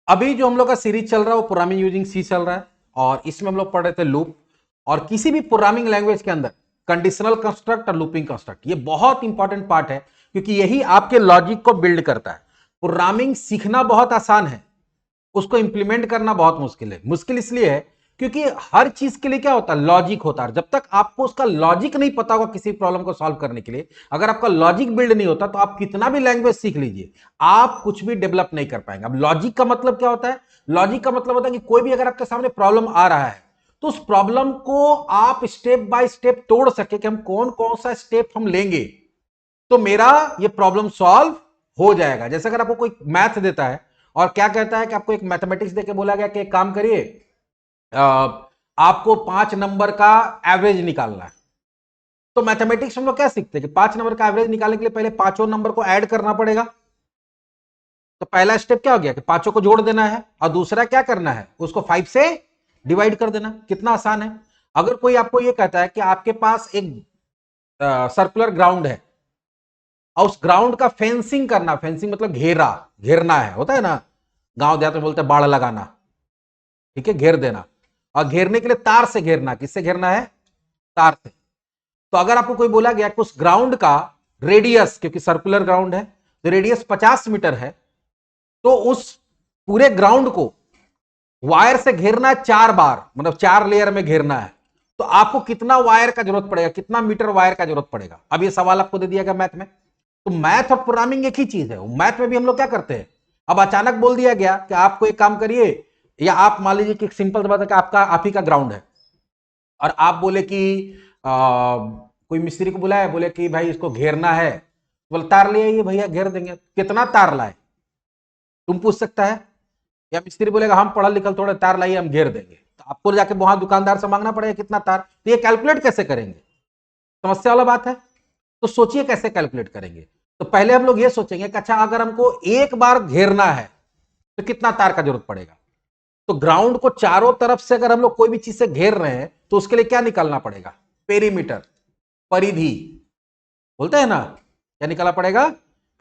अभी जो हम लोग का सीरीज चल रहा है वो प्रोग्रामिंग यूजिंग सी चल रहा है और इसमें हम लोग पढ़ रहे थे लूप। और किसी भी प्रोग्रामिंग लैंग्वेज के अंदर कंडीशनल कंस्ट्रक्ट और लूपिंग कंस्ट्रक्ट ये बहुत इंपॉर्टेंट पार्ट है क्योंकि यही आपके लॉजिक को बिल्ड करता है। प्रोग्रामिंग सीखना बहुत आसान है, उसको इंप्लीमेंट करना बहुत मुश्किल है। मुश्किल इसलिए है क्योंकि हर चीज के लिए क्या होता है, लॉजिक होता है। जब तक आपको उसका लॉजिक नहीं पता होगा किसी प्रॉब्लम को सॉल्व करने के लिए, अगर आपका लॉजिक बिल्ड नहीं होता तो आप कितना भी लैंग्वेज सीख लीजिए, आप कुछ भी डेवलप नहीं कर पाएंगे। अब लॉजिक का मतलब क्या होता है? लॉजिक का मतलब होता है कि कोई भी अगर आपके सामने प्रॉब्लम आ रहा है तो उस प्रॉब्लम को आप स्टेप बाय स्टेप तोड़ सके कि हम कौन कौन सा स्टेप हम लेंगे तो मेरा ये प्रॉब्लम सॉल्व हो जाएगा। जैसे अगर आपको कोई मैथ देता है और क्या कहता है कि आपको एक मैथमेटिक्स देके बोला गया कि एक काम करिए, आपको 5 नंबर का एवरेज निकालना है। तो मैथमेटिक्स हम लोग क्या सीखते हैं कि 5 नंबर का एवरेज निकालने के लिए पहले पांचों नंबर को ऐड करना पड़ेगा। तो पहला स्टेप क्या हो गया कि पांचों को जोड़ देना है और दूसरा क्या करना है, उसको 5 से डिवाइड कर देना। कितना आसान है। अगर कोई आपको यह कहता है कि आपके पास एक सर्कुलर ग्राउंड है और उस ग्राउंड का फेंसिंग करना, फेंसिंग मतलब घेरना है, होता है ना, गांव देहात में बोलते हैं बाड़ लगाना, ठीक है, घेर देना। और घेरने के लिए तार से घेरना, किससे घेरना है? तार से। तो अगर आपको कोई बोला गया कि उस ग्राउंड का रेडियस, क्योंकि सर्कुलर ग्राउंड है तो रेडियस 50 मीटर है, तो उस पूरे ग्राउंड को वायर से घेरना है 4 बार, मतलब 4 लेयर में घेरना है। तो आपको कितना वायर का जरूरत पड़ेगा, कितना मीटर वायर का जरूरत पड़ेगा? अब ये सवाल आपको दे दिया गया मैथ में। तो मैथ और प्रोग्रामिंग एक ही चीज है। मैथ में भी हम लोग क्या करते हैं, अब अचानक बोल दिया गया कि आपको एक काम करिए, या आप मान लीजिए कि एक सिंपल सी बात है कि आप ही का ग्राउंड है और आप बोले कि कोई मिस्त्री को बुलाया, बोले कि भाई इसको घेरना है, बोले तार ले आइए भैया घेर देंगे। कितना तार लाए तुम पूछ सकता है, या मिस्त्री बोलेगा हम पढ़ा लिखल थोड़े, तार लाइए हम घेर देंगे। तो आपको जाके वहां दुकानदार से मांगना पड़ेगा कितना तार। तो ये कैलकुलेट कैसे करेंगे? समस्या वाला बात है। तो सोचिए कैसे कैलकुलेट करेंगे। तो पहले हम लोग ये सोचेंगे कि अच्छा अगर हमको एक बार घेरना है तो कितना तार का जरूरत पड़ेगा। तो ग्राउंड को चारों तरफ से अगर हम लोग कोई भी चीज से घेर रहे हैं तो उसके लिए क्या निकालना पड़ेगा? पेरीमीटर, परिधि, बोलते हैं ना, क्या निकालना पड़ेगा?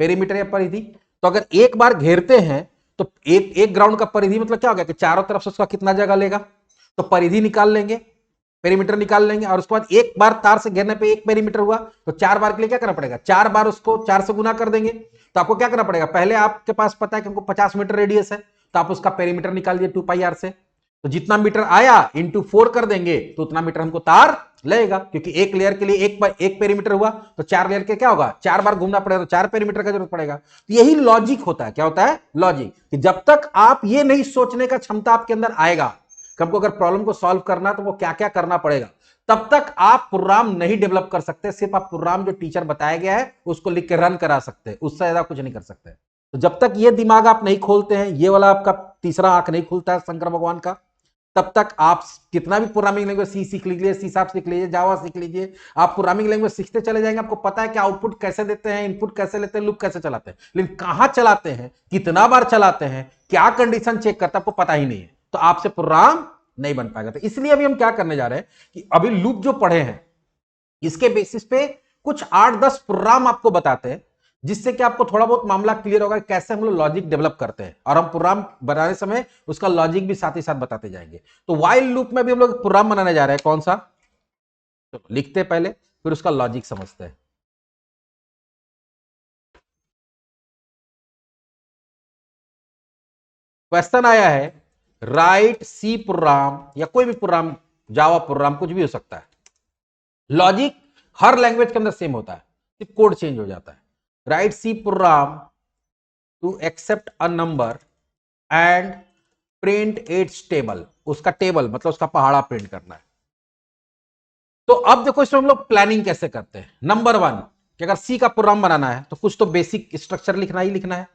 पेरीमीटर या परिधि। तो अगर एक बार घेरते हैं तो एक ग्राउंड का परिधि मतलब क्या हो गया कि चारों तरफ से उसका कितना जगह लेगा। तो परिधि निकाल लेंगे, पेरीमीटर निकाल लेंगे, और उसके बाद एक बार तार से घेरने पे 1 पेरीमीटर हुआ तो 4 बार के लिए क्या करना पड़ेगा? 4 बार उसको 4 से गुना कर देंगे। तो आपको क्या करना पड़ेगा, पहले आपके पास पता है कि हमको 50 मीटर रेडियस है तो आप उसका पेरीमीटर निकाल दिए 2 पाई आर से। तो जितना मीटर आया इंटू 4 कर देंगे तो उतना मीटर हमको तार लगेगा, क्योंकि एक लेयर के लिए एक पेरीमीटर हुआ तो 4 लेयर के क्या होगा, 4 बार घूमना पड़ेगा तो 4 पेरीमीटर का जरूरत पड़ेगा। तो यही लॉजिक होता है। क्या होता है? लॉजिक। कि जब तक आप ये नहीं सोचने का क्षमता आपके अंदर आएगा कि हमको अगर प्रॉब्लम को सॉल्व करना तो वो क्या क्या करना पड़ेगा, तब तक आप प्रोग्राम नहीं डेवलप कर सकते। सिर्फ आप प्रोग्राम जो टीचर बताया गया है उसको लिख के रन करा सकते हैं, उससे ज्यादा कुछ नहीं कर सकते। तो जब तक ये दिमाग आप नहीं खोलते हैं, ये वाला आपका तीसरा आंख नहीं खुलता है शंकर भगवान का, तब तक आप कितना भी प्रोग्रामिंग लैंग्वेज सी सीख लीजिए, सी शार्प सीख लीजिए, जावा सीख लीजिए, आप प्रोग्रामिंग लैंग्वेज सीखते चले जाएंगे, आपको पता है कि आउटपुट कैसे देते हैं, इनपुट कैसे लेते हैं, लूप कैसे चलाते हैं, लेकिन कहां चलाते हैं, कितना बार चलाते हैं, क्या कंडीशन चेक करता है, आपको पता ही नहीं है। तो आपसे प्रोग्राम नहीं बन पाएगा। तो इसलिए अभी हम क्या करने जा रहे हैं कि अभी लूप जो पढ़े हैं इसके बेसिस पे कुछ 8-10 प्रोग्राम आपको बताते हैं, जिससे कि आपको थोड़ा बहुत मामला क्लियर होगा कैसे हम लोग लॉजिक डेवलप करते हैं, और हम प्रोग्राम बनाने समय उसका लॉजिक भी साथ ही साथ बताते जाएंगे। तो व्हाइल लूप में भी हम लोग प्रोग्राम बनाने जा रहे हैं। कौन सा? तो लिखते पहले, फिर उसका लॉजिक समझते हैं। क्वेश्चन आया है, राइट सी प्रोग्राम, या कोई भी प्रोग्राम, जावा प्रोग्राम, कुछ भी हो सकता है। लॉजिक हर लैंग्वेज के अंदर सेम होता है, सिर्फ कोड चेंज हो जाता है। Write C program to accept a number and print its table. उसका टेबल मतलब उसका पहाड़ा प्रिंट करना है। तो अब देखो इसमें हम लोग प्लानिंग कैसे करते हैं। नंबर 1 कि अगर सी का प्रोग्राम बनाना है तो कुछ तो बेसिक स्ट्रक्चर लिखना ही लिखना है।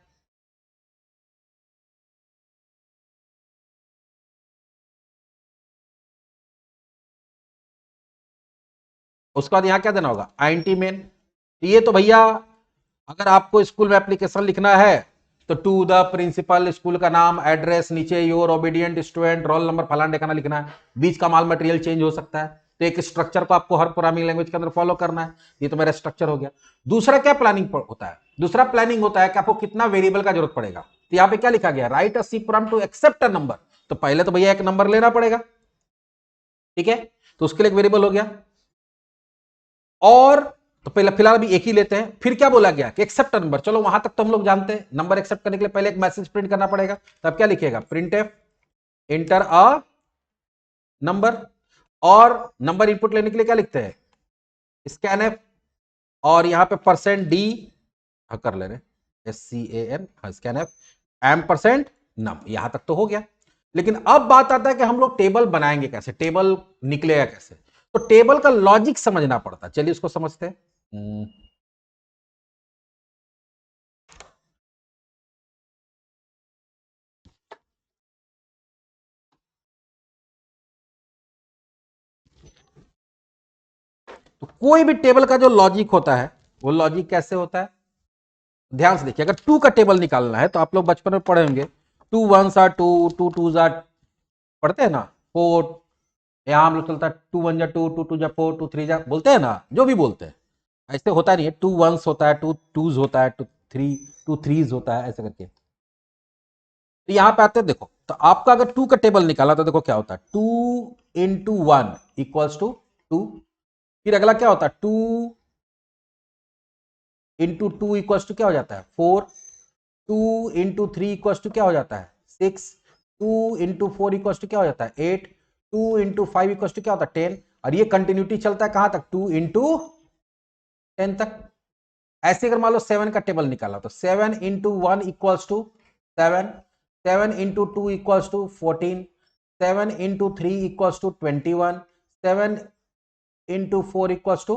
उसके बाद यहां क्या देना होगा? INT main. ये तो भैया अगर आपको स्कूल में एप्लीकेशन लिखना है तो टू द प्रिंसिपल, स्कूल का नाम, एड्रेस, नीचे your obedient student, roll number, फलाना ठिकाना लिखना है। बीच का माल मटेरियल चेंज हो सकता है। तो एक स्ट्रक्चर को आपको हर प्रोग्रामिंग लैंग्वेज के अंदर फॉलो करना है। ये तो मेरा स्ट्रक्चर हो गया। दूसरा क्या प्लानिंग होता है? दूसरा प्लानिंग होता है कि आपको कितना वेरिएबल का जरूरत पड़ेगा। तो यहां पे क्या लिखा गया? Write a C program to accept a number. तो पहले तो भैया एक नंबर लेना पड़ेगा, ठीक है, तो उसके लिए एक वेरिएबल हो गया। और तो पहले फिलहाल अभी एक ही लेते हैं। फिर क्या बोला गया कि एक्सेप्ट नंबर। चलो वहां तक तो हम लोग जानते हैं, नंबर एक्सेप्ट करने के लिए पहले एक मैसेज प्रिंट करना पड़ेगा। तब क्या लिखिएगा? Print f enter a number. और नंबर इनपुट लेने के लिए क्या लिखते हैं? Scan f. और यहां पे परसेंट डी कर ले रहे, SCAN, scan f m percent num. यहां तक तो हो गया। लेकिन अब बात आता है कि हम लोग टेबल बनाएंगे कैसे, टेबल निकलेगा कैसे। तो टेबल का लॉजिक समझना पड़ता है। चलिए उसको समझते हैं। तो कोई भी टेबल का जो लॉजिक होता है वो लॉजिक कैसे होता है? ध्यान से देखिए। अगर टू का टेबल निकालना है तो आप लोग बचपन में पढ़े होंगे, टू वन सा टू, टू टू जा, पढ़ते हैं ना, फोर। यहां हम लोग चलता है टू वन जा टू, टू टू जा फोर, टू थ्री जा, बोलते हैं ना, जो भी बोलते हैं। ऐसे होता नहीं है। टू वंस होता है, टू टूज होता है, टू थ्रीज होता है, ऐसे करके। तो यहां पे आते हैं, देखो तो आपका अगर टू का टेबल निकाला तो देखो क्या होता है, two into one equals to two. फिर अगला क्या होता है, two into two equals to क्या हो जाता है, four. Two into three equals to क्या हो जाता है, six. Two into four equals to क्या हो जाता है, eight. Two into five equals to क्या होता है, टेन। और ये कंटिन्यूटी चलता है कहां तक, टू इंटू टेन तक। ऐसे अगर मान लो सेवन का टेबल निकाला तो seven into one equals to seven. Seven into two equals to 14। Seven into three equals to 21। Seven into four equals to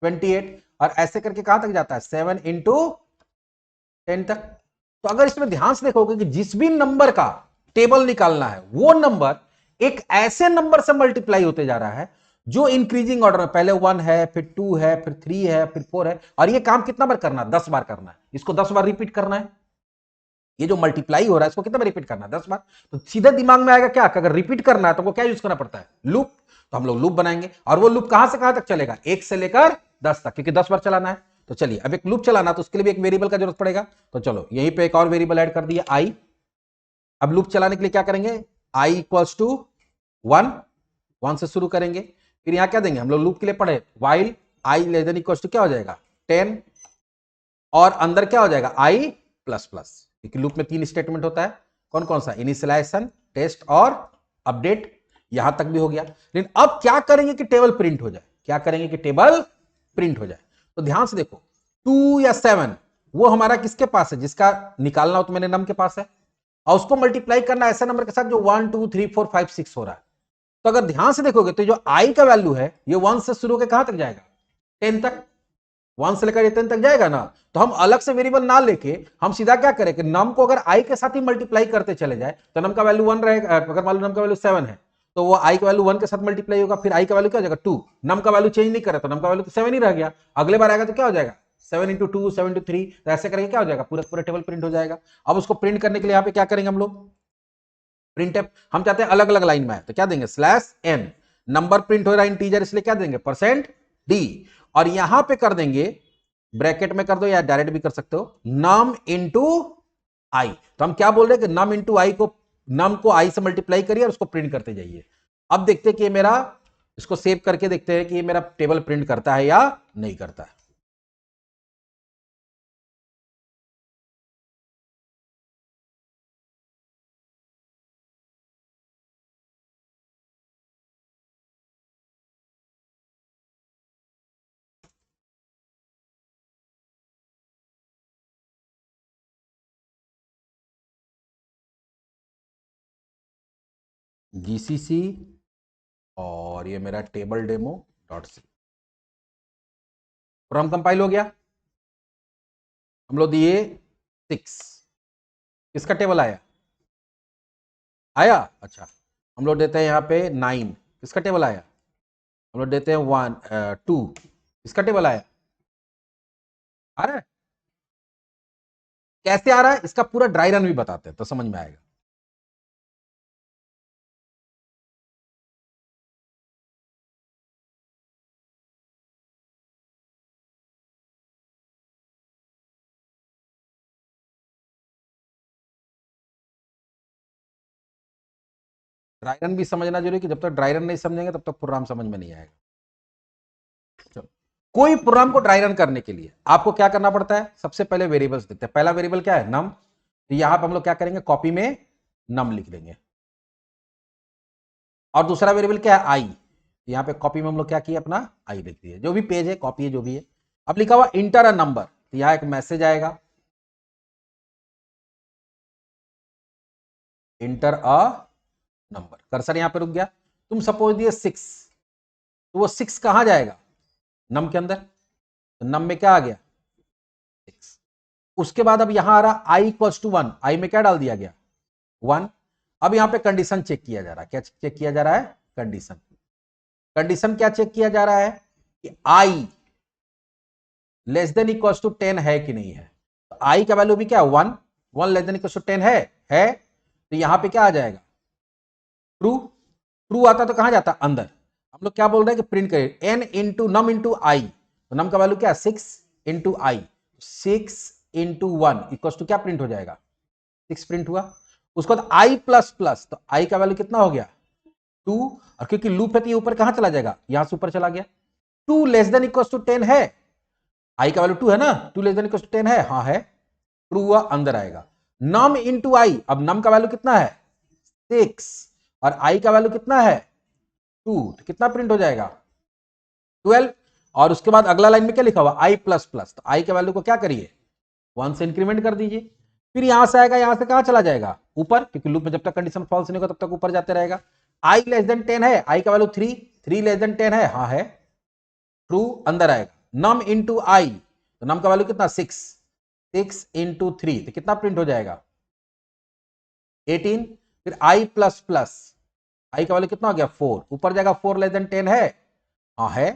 28। और ऐसे करके कहां तक जाता है, सेवन इंटू टेन तक। तो अगर इसमें ध्यान से देखोगे कि जिस भी नंबर का टेबल निकालना है वो नंबर एक ऐसे नंबर से मल्टीप्लाई होते जा रहा है जो इंक्रीजिंग ऑर्डर में, पहले वन है, फिर टू है, फिर थ्री है, फिर फोर है। और ये काम कितना बार करना है, 10 बार करना है। इसको 10 बार रिपीट करना है। ये जो मल्टीप्लाई हो रहा है इसको कितना बार रिपीट करना है, 10 बार। तो सीधे दिमाग में आएगा क्या, अगर रिपीट करना है तो वो क्या यूज करना पड़ता है, लूप। तो हम लोग लूप बनाएंगे और वो लूप कहां से कहां तक चलेगा, एक से लेकर 10 तक, क्योंकि 10 बार चलाना है। तो चलिए अब एक लूप चलाना तो उसके लिए भी एक वेरिएबल का जरूरत पड़ेगा। तो चलो यहीं पे एक और वेरिएबल ऐड कर दिया, आई। अब लूप चलाने के लिए क्या करेंगे, I equals to one. One से शुरू करेंगे। फिर यहां क्या देंगे, हम लोग लूप के लिए पढ़े, while i less than equals to क्या हो जाएगा, 10। और अंदर क्या हो जाएगा, आई प्लस प्लस, क्योंकि लूप में 3 स्टेटमेंट होता है। कौन कौन सा, इनिशियलाइजेशन, टेस्ट और अपडेट। यहां तक भी हो गया। लेकिन अब क्या करेंगे कि टेबल प्रिंट हो जाए, क्या करेंगे कि टेबल प्रिंट हो जाए। तो ध्यान से देखो, टू या सेवन वो हमारा किसके पास है, जिसका निकालना हो तो मेरे नम के पास है। और उसको मल्टीप्लाई करना ऐसे नंबर के साथ जो 1 2 3 4 5 6 हो रहा है। तो अगर ध्यान से देखोगे तो जो आई का वैल्यू है ये 1 से शुरू होकर कहां तक जाएगा, 10 तक। 1 से लेकर 10 तक जाएगा ना। तो हम अलग से वेरिएबल ना लेके हम सीधा क्या करें कि नम को अगर आई के साथ ही मल्टीप्लाई करते चले जाए तो नम का वैल्यू 1 रहेगा। अगर मान लो नम का वैल्यू 7 है तो वो आई का वैल्यू 1 के साथ मल्टीप्लाई होगा, फिर आई का वैल्यू क्या हो जाएगा, 2। नम का वैल्यू चेंज नहीं करे तो नम का वैल्यू तो 7 ही रह गया। अगले बार आएगा तो क्या हो जाएगा, 7 इंटू टू, 7 इंटू थ्री, तो ऐसे करके क्या हो जाएगा, पूरा पूरा टेबल प्रिंट हो जाएगा। अब उसको प्रिंट करने के लिए यहाँ पे क्या करेंगे हम लोग, प्रिंट एफ। हम चाहते हैं अलग अलग लाइन में है तो क्या देंगे, स्लैश एन। नंबर प्रिंट हो रहा है इंटीजर, इसलिए क्या देंगे, परसेंट डी। और यहां पे कर देंगे, ब्रैकेट में कर दो या डायरेक्ट भी कर सकते हो, नम इंटू आई। तो हम क्या बोल रहे हैं कि नम इंटू आई को, नम को आई से मल्टीप्लाई करिए और उसको प्रिंट करते जाइए। अब देखते हैं कि ये मेरा, इसको सेव करके देखते हैं कि ये मेरा टेबल प्रिंट करता है या नहीं करता है। जीसीसी और ये मेरा table demo dot c, program compile हो गया। हम लोग दिए 6, किसका टेबल आया, आया, अच्छा। हम लोग देते हैं यहाँ पे 9, किसका टेबल आया। हम लोग देते हैं 2, किसका टेबल आया, आ रहा है। कैसे आ रहा है इसका पूरा ड्राई रन भी बताते हैं तो समझ में आएगा। ड्राई रन भी समझना जरूरी है कि जब तक ड्राई रन नहीं समझेंगे तब तक प्रोग्राम समझ में नहीं आएगा। चलो, कोई प्रोग्राम को ड्राई रन करने के लिए आपको क्या करना पड़ता है, सबसे पहले वेरिएबल्स देखते हैं। पहला वेरिएबल क्या है, नम। तो यहां पर हम लोग क्या करेंगे, कॉपी में नम लिख देंगे। और दूसरा वेरिएबल क्या है, आई। यहां पे कॉपी में हम लोग क्या किए, अपना आई लिख दिए, जो भी पेज है कॉपी है जो भी है। अब लिखा हुआ इंटर अ नंबर, तो यहां एक मैसेज आएगा, इंटर अ नंबर। कर्सर यहां पे रुक गया। तुम सपोज दिए 6, तो वो 6 कहां जाएगा, नम के अंदर। तो नम में क्या आ गया, 6। उसके बाद अब यहां आ रहा आई इक्वल्स टू 1, आई में क्या डाल दिया गया, 1। अब यहां पे कंडीशन चेक किया जा रहा है, क्या चेक किया जा रहा है, कंडीशन। कंडीशन क्या चेक किया जा रहा है कि i less than equals to 10 है कि नहीं है। तो आई का वैल्यू भी क्या है, 1। 1 लेस देन इक्वल्स टू 10 है। तो यहां पे क्या आ जाएगा, ट्रू। ट्रू आता तो कहां जाता, अंदर। हम लोग क्या बोल रहे हैं कि प्रिंट करें n into num into i. तो नम का वैल्यू क्या है, 6 इंटू आई। 6 इंटू 1 इक्वल्स टू क्या प्रिंट हो जाएगा, 6 प्रिंट हुआ। उसके बाद आई प्लस प्लस, तो आई का वैल्यू कितना हो गया, 2। और क्योंकि लूप है तो ये ऊपर कहां चला जाएगा, यहां से ऊपर चला गया। 2 लेस देन इक्वल्स टू 10 है, आई का वैल्यू 2 है ना, 2 लेस देन इक्वल्स टू 10 है, हाँ है। ट्रू हुआ, अंदर आएगा। नम इंटू आई, अब नम का वैल्यू कितना है, 6, और आई का वैल्यू कितना है, 2, तो कितना प्रिंट हो जाएगा, 12। और उसके बाद अगला लाइन में क्या लिखा हुआ, आई प्लस प्लस, तो आई के वैल्यू को क्या करिए, 1 से इंक्रीमेंट कर दीजिए। फिर यहां से आएगा, यहां से कहां चला जाएगा, ऊपर, क्योंकि लूप में जब तक कंडीशन फॉल्स नहीं होगा तब तक ऊपर जाते रहेगा। आई लेस देन 10 है, आई का वैल्यू 3, 3 लेस देन 10 है, हाँ है, ट्रू, अंदर आएगा। नम इंटू आई, तो नम का वैल्यू कितना, 6, 6 इंटू 3, तो कितना प्रिंट हो जाएगा, 18। फिर आई प्लस प्लस, आई का वैल्यू कितना हो गया, 4, ऊपर जाएगा, 4 लेस देन 10 है, हाँ है,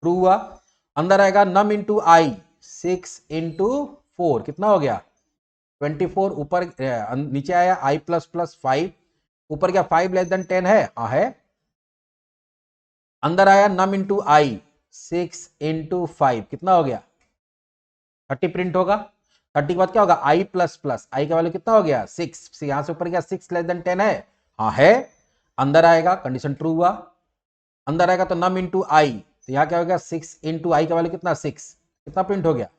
ट्रू हुआ। अंदर आएगा नम इंटू आई, 6 इंटू 4 कितना हो गया, 24। ऊपर नीचे आया आई प्लस प्लस 5, ऊपर क्या 5 लेस देन 10 है, हाँ है। अंदर आया नम इंटू आई, 6 इंटू 5 कितना हो गया, 30 प्रिंट होगा। 30 के बाद क्या होगा, आई प्लस प्लस, आई का वैल्यू कितना हो गया, 6, यहां से ऊपर गया 6 लेस देन 10 है, हाँ है। अंदर आएगा, कंडीशन ट्रू हुआ। अंदर आएगा तो नम इंटू आई, तो यहां क्या हो गया, 6 इंटू आई का वैल्यू कितना, 6, कितना प्रिंट हो गया,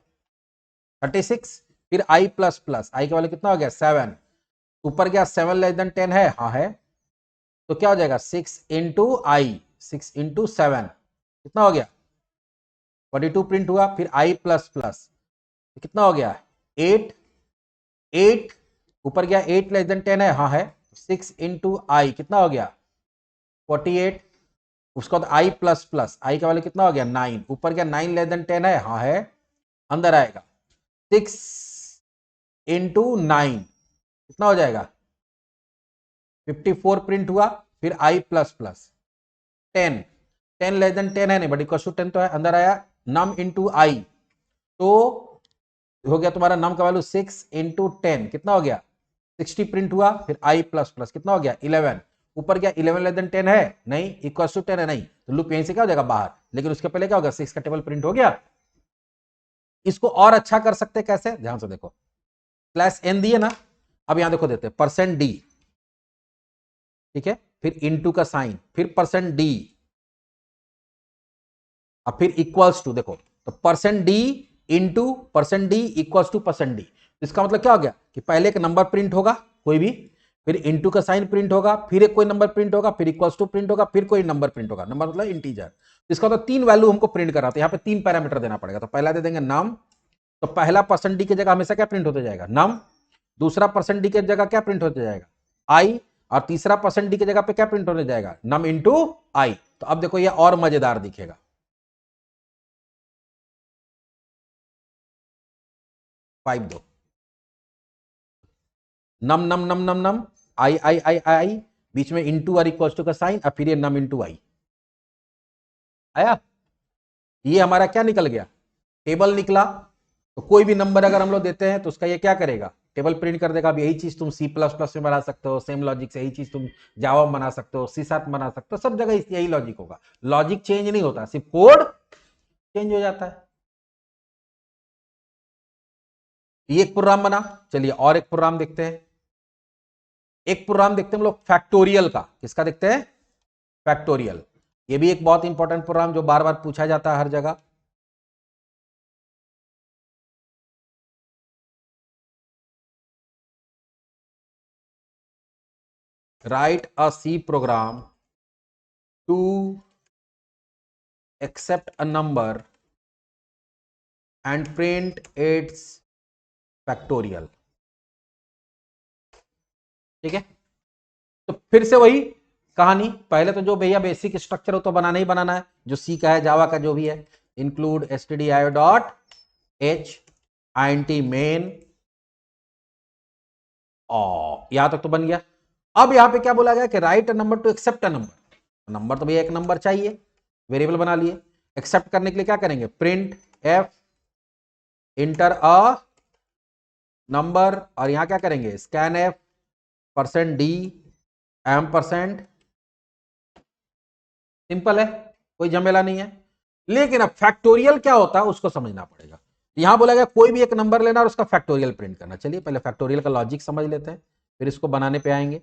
36। फिर आई प्लस प्लस, आई का वैल्यू कितना हो गया, 7, ऊपर गया 7 लेस देन 10 है, हाँ है। तो क्या हो जाएगा, 6 इंटू आई, 6 इंटू 7 कितना हो गया, 42 प्रिंट हुआ। फिर आई प्लस प्लस, कितना हो गया, 8, 8 ऊपर गया 8 लेस देन 10 है, हाँ है। 6 इंटू आई कितना हो गया, 48। उसके बाद आई प्लस प्लस, आई का वैल्यू कितना हो गया, 9, ऊपर गया 9 लेस देन 10 है, हाँ है। अंदर आएगा 6 इंटू 9 कितना हो जाएगा, 54 प्रिंट हुआ। फिर आई प्लस प्लस 10, 10 लेस देन 10 है नहीं, बट इक्वल टू 10 तो है। अंदर आया नम इंटू आई, तो हो गया तुम्हारा नम का वैल्यू 6 इंटू 10 कितना हो गया, 60 प्रिंट हुआ। फिर आई प्लस प्लस कितना हो गया, 11, ऊपर गया 11 लेस देन 10 है नहीं, इक्वल टू 10 है नहीं, तो लूप यहीं से क्या हो जाएगा बाहर, लेकिन उसके पहले क्या होगा, 6 का टेबल प्रिंट हो गया। इसको और अच्छा कर सकते कैसे, ध्यान से देखो, स्लैश एन दिए ना, अब यहां देखो देते परसेंट डी, ठीक है, फिर इनटू का साइन, फिर परसेंट डी, अब फिर इक्वल्स टू, देखो तो percent D into percent D equals two percent D. इसका मतलब क्या हो गया कि पहले एक नंबर प्रिंट होगा कोई भी, फिर इंटू का साइन प्रिंट होगा, फिर एक कोई नंबर प्रिंट होगा, फिर इक्वल्स टू प्रिंट होगा, फिर कोई नंबर प्रिंट होगा। नंबर मतलब इंटीजर। इसका मतलब 3 वैल्यू हमको प्रिंट करना, तो यहाँ पे 3 पैरामीटर देना पड़ेगा। तो पहला दे देंगे नाम, तो पहला परसेंट डी की जगह हमेशा क्या प्रिंट होते जाएगा, नम। दूसरा परसेंट डी की जगह क्या प्रिंट होते जाएगा, आई। और तीसरा परसेंट डी की जगह पे क्या प्रिंट होने जाएगा, नम इंटू आई। तो अब देखो ये और मजेदार दिखेगा, 5 दो, नम नम नम नम नम, आई आई आई आई, बीच में इंटू और इक्वल टू का साइन, और फिर ये नम इंटू आई आया। ये हमारा क्या निकल गया, टेबल निकला। तो कोई भी नंबर अगर हम लोग देते हैं तो उसका ये क्या करेगा, टेबल प्रिंट कर देगा। अब यही चीज तुम सी प्लस प्लस में बना सकते हो, सेम लॉजिक से यही चीज तुम जावा में बना सकते हो, सी साथ बना सकते हो, सब जगह यही लॉजिक होगा। लॉजिक चेंज नहीं होता, सिर्फ कोड चेंज हो जाता है। ये एक प्रोग्राम बना, चलिए और एक प्रोग्राम देखते हैं। एक प्रोग्राम देखते हैं हम लोग फैक्टोरियल का। किसका देखते हैं? फैक्टोरियल। ये भी एक बहुत इंपॉर्टेंट प्रोग्राम जो बार बार पूछा जाता है हर जगह। Write a C program to accept a number and print its factorial। ठीक है, तो फिर से वही कहानी, पहले तो जो भैया बेसिक स्ट्रक्चर हो तो बनाना ही बनाना है, जो सी का है, जावा का जो भी है, include stdio dot h int main, और यहां तक तो बन गया। अब यहां पे क्या बोला गया कि write a number to accept a number. Number तो भैया एक नंबर चाहिए, वेरिएबल बना लिए। एक्सेप्ट करने के लिए क्या करेंगे? Print f enter a number, और यहां क्या करेंगे? Scan f %d %। सिंपल है, कोई झमेला नहीं है। लेकिन अब फैक्टोरियल क्या होता है उसको समझना पड़ेगा। यहां बोला गया कोई भी एक नंबर लेना और उसका फैक्टोरियल प्रिंट करना। चलिए पहले फैक्टोरियल का लॉजिक समझ लेते हैं, फिर इसको बनाने पे आएंगे।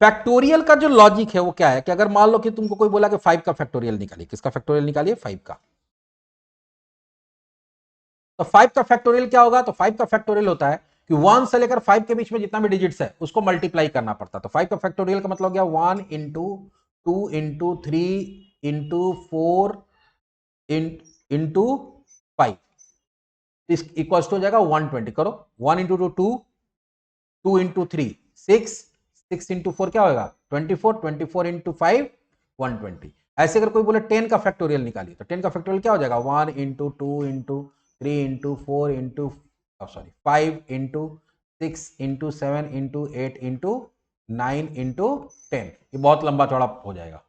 फैक्टोरियल का जो लॉजिक है वो क्या है कि अगर मान लो कि तुमको कोई बोला कि 5 का फैक्टोरियल निकालिए। किसका फैक्टोरियल निकालिए? 5 का। तो 5 का फैक्टोरियल क्या होगा? तो 5 का फैक्टोरियल होता है कि 1 से लेकर 5 के बीच में जितना भी डिजिट्स है उसको मल्टीप्लाई करना पड़ता है। तो 5 का फैक्टोरियल का मतलब हो गया 1 इंटू 2 इंटू 3 इंटू 4 इंटू 5, इस इक्वल हो जाएगा 120। करो 1 इंटू 2 2, 2 इंटू 3 6, 6 इंटू 4 क्या होगा? 24, 24 इंटू 5 120। ऐसे अगर कोई बोले 10 का फैक्टोरियल निकालिए तो 10 का फैक्टोरियल क्या हो जाएगा? 1 into 2 into 3 into 4 into sorry 5 into 6 into 7 into 8 into 9 into 10। ये बहुत लंबा चौड़ा हो जाएगा,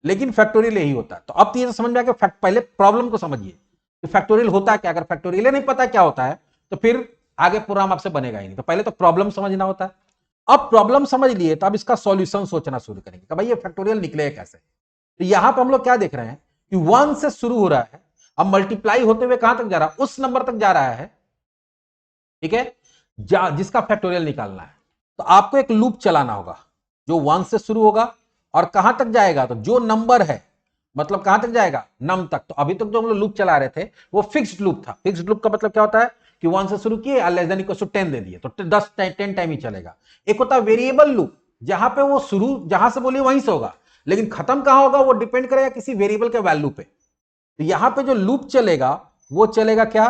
लेकिन फैक्टोरियल यही होता है। तो अब ये समझ में आ गया, पहले प्रॉब्लम को समझिए कि फैक्टोरियल होता क्या। अगर फैक्टोरियल नहीं पता क्या होता है तो फिर आगे प्रोग्राम आपसे बनेगा ही नहीं। तो पहले तो प्रॉब्लम समझना होता है। अब प्रॉब्लम समझ लिए तो अब इसका सॉल्यूशन सोचना शुरू करेंगे कि भाई ये फैक्टोरियल निकले कैसे। तो यहां पर हम लोग क्या देख रहे हैं कि 1 से शुरू हो रहा है, अब मल्टीप्लाई होते हुए कहां तक जा रहा है? उस नंबर तक जा रहा है, ठीक है, जिसका फैक्टोरियल निकालना है। तो आपको एक लूप चलाना होगा जो 1 से शुरू होगा और कहां तक जाएगा? तो जो नंबर है, मतलब कहां तक जाएगा? नम तक। तो अभी तक जो हम लोग लूप चला रहे थे वो फिक्स्ड लूप था। फिक्स्ड लूप का मतलब क्या होता है कि 1 से शुरू किए, लेस देन इक्वल टू 10 दे दिए तो 10 टाइम ही चलेगा। एक होता है वेरिएबल लूप, जहां पे वो शुरू जहां से बोलिए वहीं से होगा, लेकिन खत्म कहां होगा वो डिपेंड करेगा किसी वेरिएबल के वैल्यू पे। तो यहां पे जो लूप चलेगा वो चलेगा क्या?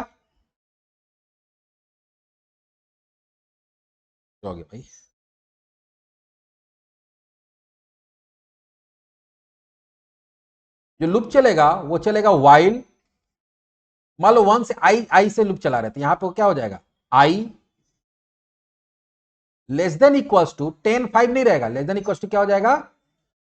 भाई जो लूप चलेगा वो चलेगा वाइल, मान लो 1 से आई से लूप चला रहे थे, यहां पे क्या हो जाएगा? I less than equals to 10, 5 नहीं रहेगा, लेस देन इक्वल्स टू क्या हो जाएगा?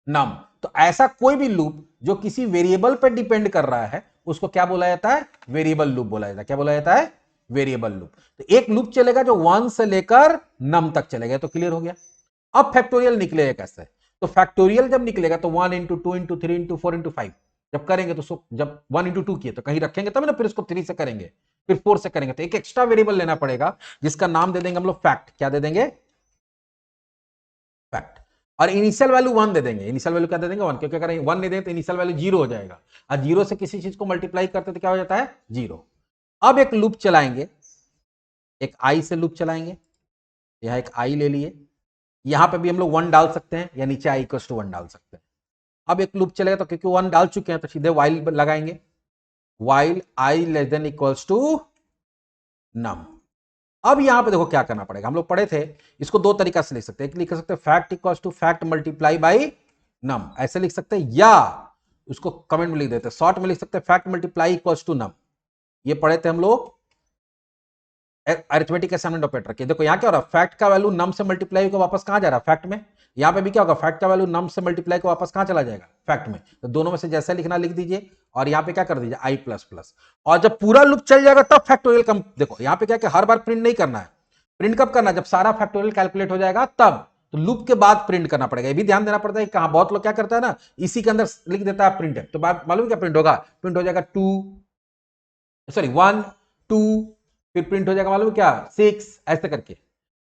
नम। तो ऐसा कोई भी लूप जो किसी वेरिएबल पर डिपेंड कर रहा है उसको क्या बोला जाता है? वेरिएबल लूप बोला जाता है। क्या बोला जाता है? Variable loop. तो एक लूप चलेगा जो 1 से लेकर नम तक चलेगा। तो क्लियर हो गया। अब फैक्टोरियल निकलेगा कैसे? तो फैक्टोरियल जब निकलेगा तो 1 इंटू 2 इंटू 3 इंटू 4 इंटू 5 जब करेंगे तो जब 1 इंटू 2 किए तो कहीं रखेंगे तब ना, फिर इसको 3 से करेंगे, फिर 4 से करेंगे, तो एक एक्स्ट्रा वेरिएबल लेना पड़ेगा जिसका नाम दे देंगे हम लोग फैक्ट। क्या दे देंगे? फैक्ट। और इनिशियल वैल्यू 1 दे देंगे। इनिशियल वैल्यू क्या दे देंगे? 1, क्योंकि अगर 1 नहीं देंगे तो इनिशियल वैल्यू 0 हो जाएगा, और 0 से किसी चीज को मल्टीप्लाई करते तो क्या हो जाता है? 0। अब एक लूप चलाएंगे, एक आई से लूप चलाएंगे। यहां एक आई ले लिए, यहां पे भी हम लोग 1 डाल सकते हैं या नीचे आई इक्वल टू 1 डाल सकते हैं। अब एक लूप चलेगा तो क्योंकि 1 डाल चुके हैं तो सीधे वाइल लगाएंगे, while i less than equals to num. अब यहां पे देखो क्या करना पड़ेगा, हम लोग पढ़े थे इसको दो तरीका से लिख सकते हैं। एक लिख सकते हैं fact equals to fact multiply by num, ऐसे लिख सकते हैं, या उसको कमेंट में लिख देते हैं, शॉर्ट में लिख सकते हैं फैक्ट मल्टीप्लाई इक्वल्स टू नम। ये पढ़े थे हम लोग अरिथमेटिक असाइनमेंट ऑपरेटर के। देखो यहां क्या हो रहा है, फैक्ट का वैल्यू नम से मल्टीप्लाई होकर वापस कहां जा रहा है? फैक्ट में। यहां पे भी क्या होगा, फैक्ट का वैल्यू नम से मल्टीप्लाई को वापस कहां चला जाएगा? फैक्ट में। तो दोनों में से जैसा लिखना लिख दीजिए, और यहां पे क्या कर दीजिए? आई प्लस प्लस। और जब पूरा लूप चल जाएगा तब फैक्टोरियल कम। देखो यहां पे क्या कि हर बार प्रिंट नहीं करना है, प्रिंट कब करना है? जब सारा फैक्टोरियल कैलकुलेट हो जाएगा तब। तो लूप के बाद प्रिंट करना पड़ेगा, ये भी ध्यान देना पड़ता है। कहां बहुत लोग क्या करता है ना, इसी के अंदर लिख देता है प्रिंट है, तो बात मालूम क्या प्रिंट होगा? प्रिंट हो जाएगा 2 सॉरी 1 2, फिर प्रिंट हो जाएगा मालूम क्या 6, ऐसे करके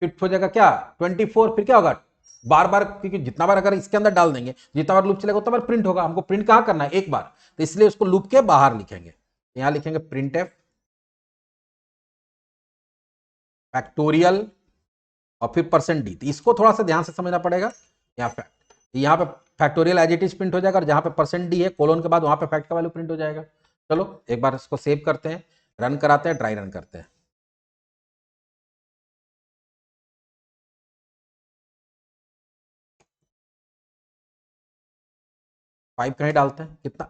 फिर हो जाएगा क्या 24, फिर क्या होगा बार बार, क्योंकि जितना बार अगर इसके अंदर डाल देंगे जितना बार लूप चलेगा उतना बार प्रिंट होगा। हमको प्रिंट कहां करना है एक बार, तो इसलिए उसको लूप के बाहर लिखेंगे। यहां लिखेंगे प्रिंट एफ फैक्टोरियल और फिर %d। तो इसको थोड़ा सा ध्यान से समझना पड़ेगा। यहाँ पे factorial as it is print हो जाएगा, और जहां पे %d है कोलोन के बाद वहां पे फैक्ट का वैल्यू प्रिंट हो जाएगा। चलो एक बार इसको सेव करते हैं, रन कराते हैं, ट्राई रन करते हैं। फाइव कहीं डालते हैं कितना,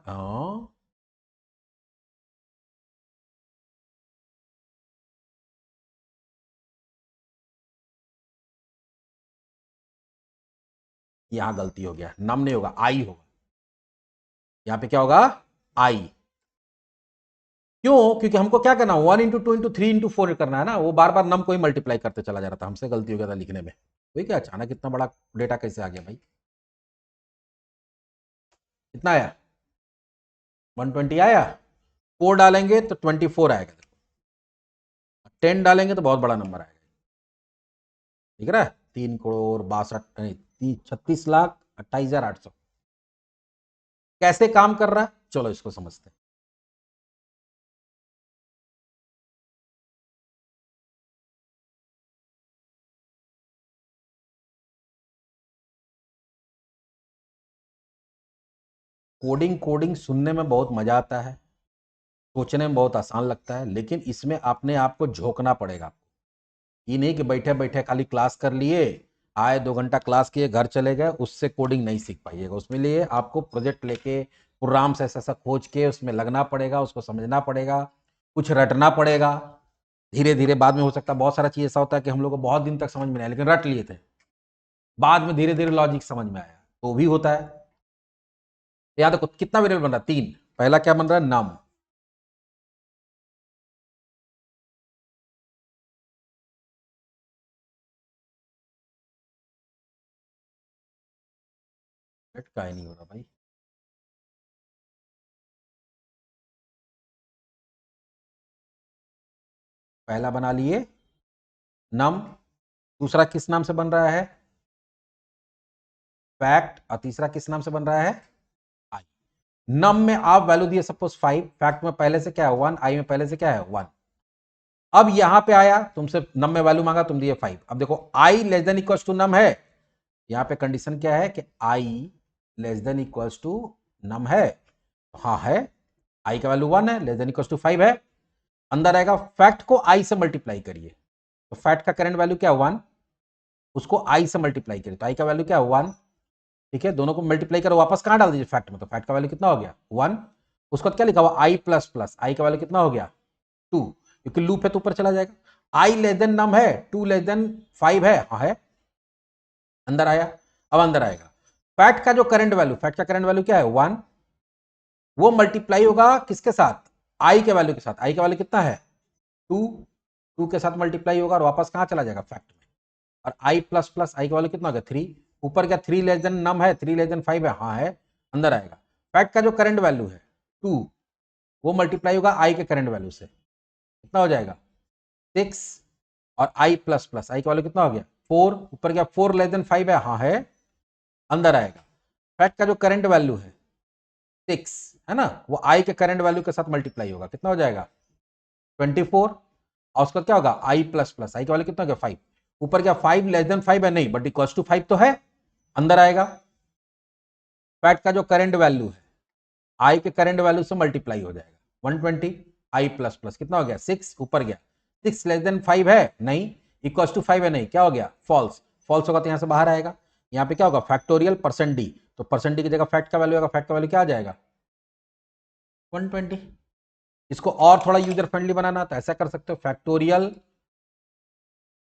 यहां गलती हो गया, नम नहीं होगा आई होगा। यहां पे क्या होगा आई, क्यों? क्योंकि हमको क्या करना 1 इंटू 2 इंटू 3 इंटू 4 करना है ना, वो बार बार नम को ही मल्टीप्लाई करते चला जा रहा था, हमसे गलती हो गया था लिखने में। वही क्या अचानक इतना बड़ा डेटा कैसे आ गया भाई। कितना आया 120 आया, 4 डालेंगे तो 24 आएगा, 10 डालेंगे तो बहुत बड़ा नंबर आएगा। ठीक है ना, 3,62,36,28,800 कैसे काम कर रहा है, चलो इसको समझते हैं। कोडिंग कोडिंग सुनने में बहुत मजा आता है, सोचने में बहुत आसान लगता है, लेकिन इसमें अपने आप को झोंकना पड़ेगा। ये नहीं कि बैठे बैठे खाली क्लास कर लिए, आए 2 घंटा क्लास किए घर चले गए, उससे कोडिंग नहीं सीख पाइएगा। उसमें लिए आपको प्रोजेक्ट लेके प्रोग्राम से ऐसा खोज के उसमें लगना पड़ेगा, उसको समझना पड़ेगा, कुछ रटना पड़ेगा। धीरे धीरे बाद में हो सकता है बहुत सारा चीज ऐसा होता है कि हम लोग को बहुत दिन तक समझ में नहीं आया, लेकिन रट लिए थे, बाद में धीरे धीरे लॉजिक समझ में आया, तो भी होता है। याद देखो कितना वेरिएबल बन रहा है 3, पहला क्या बन रहा है नम, का ही नहीं हो रहा भाई। पहला बना लिए नम, दूसरा किस नाम से बन रहा है फैक्ट, और तीसरा किस नाम से बन रहा है आई। नम में आप वैल्यू दिए सपोज 5, फैक्ट में पहले से क्या है 1, आई में पहले से क्या है 1। अब यहां पे आया तुमसे नम में वैल्यू मांगा, तुम दिए 5। अब देखो आई लेस देन इक्वल्स टू नम है, यहां पे कंडीशन क्या है कि i less than equals to नम है, हाँ है, आई का वैल्यू 1 है, लेस देन इक्वल्स टू 5 है। अंदर आएगा फैक्ट को आई से मल्टीप्लाई करिए, तो फैक्ट का करंट वैल्यू क्या है 1, उसको आई से मल्टीप्लाई करिए, तो आई का वैल्यू क्या है 1। ठीक है, दोनों को मल्टीप्लाई करो, वापस कहां डाल दीजिए फैक्ट में, तो फैक्ट का वैल्यू कितना हो गया 1। उसको क्या लिखा हुआ आई प्लस प्लस, आई का वैल्यू कितना हो गया 2, क्योंकि लूप है तो ऊपर चला जाएगा। आई लेस देन नम है, 2 लेस देन 5 है, हाँ है, अंदर आया। अब अंदर आएगा फैक्ट का जो करंट वैल्यू, फैक्ट का करंट वैल्यू क्या है 1, वो मल्टीप्लाई होगा किसके साथ आई के वैल्यू के साथ, आई का वैल्यू कितना है 2, 2 के साथ मल्टीप्लाई होगा और वापस कहां चला जाएगा फैक्ट में। और आई प्लस प्लस आई का वैल्यू कितना हो गया 3, ऊपर क्या 3 लेस देन नम है, 3 लेस देन 5 है, हाँ है, अंदर आएगा। फैक्ट का जो करंट वैल्यू है 2, वो मल्टीप्लाई होगा आई के करंट वैल्यू से, कितना हो जाएगा 6, और आई प्लस प्लस आई का वैल्यू कितना हो गया 4, ऊपर क्या 4 लेस देन 5 है, हाँ है, अंदर आएगा। फैक्ट का जो करंट वैल्यू है 6 है ना, वो आई के करंट वैल्यू के साथ मल्टीप्लाई होगा, कितना हो जाएगा 24, और उसका क्या होगा आई प्लस प्लस आई का वैल्यू कितना हो गया 5, ऊपर क्या 5 लेस देन 5 है, नहीं बट इक्वल्स टू 5 तो है, अंदर आएगा। फैक्ट का जो करंट वैल्यू है आई के करंट वैल्यू से मल्टीप्लाई हो जाएगा 120, आई प्लस प्लस कितना हो गया 6, ऊपर गया 6 लेस देन 5 है, नहीं, इक्वल्स टू 5 है, नहीं, क्या हो गया फॉल्स, फॉल्स होगा तो यहां से बाहर आएगा। यहां पे क्या होगा फैक्टोरियल %d, तो %d की जगह फैक्ट का वैल्यू आएगा, फैक्ट का वैल्यू क्या आ जाएगा 120। इसको और थोड़ा यूजर फ्रेंडली बनाना तो ऐसा कर सकते हो फैक्टोरियल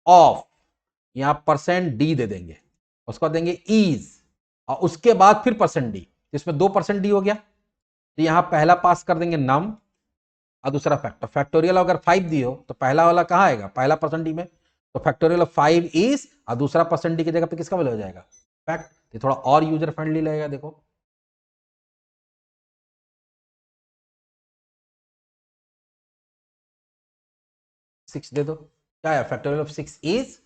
ऑफ, यहां %d दे देंगे, उसको देंगे इज, और उसके बाद फिर %d, इसमें 2% d हो गया, तो यहां पहला पास कर देंगे नम और दूसरा फैक्टर। फैक्टोरियल अगर 5 दियो तो पहला वाला कहां आएगा पहला %d में, तो फैक्टोरियल ऑफ 5 इज, और दूसरा %d की जगह पे किसका वैल्यू हो जाएगा फैक्ट, ये थोड़ा और यूजर फ्रेंडली लगेगा। देखो 6 दे दो, क्या है फैक्टोरियल ऑफ 6 इज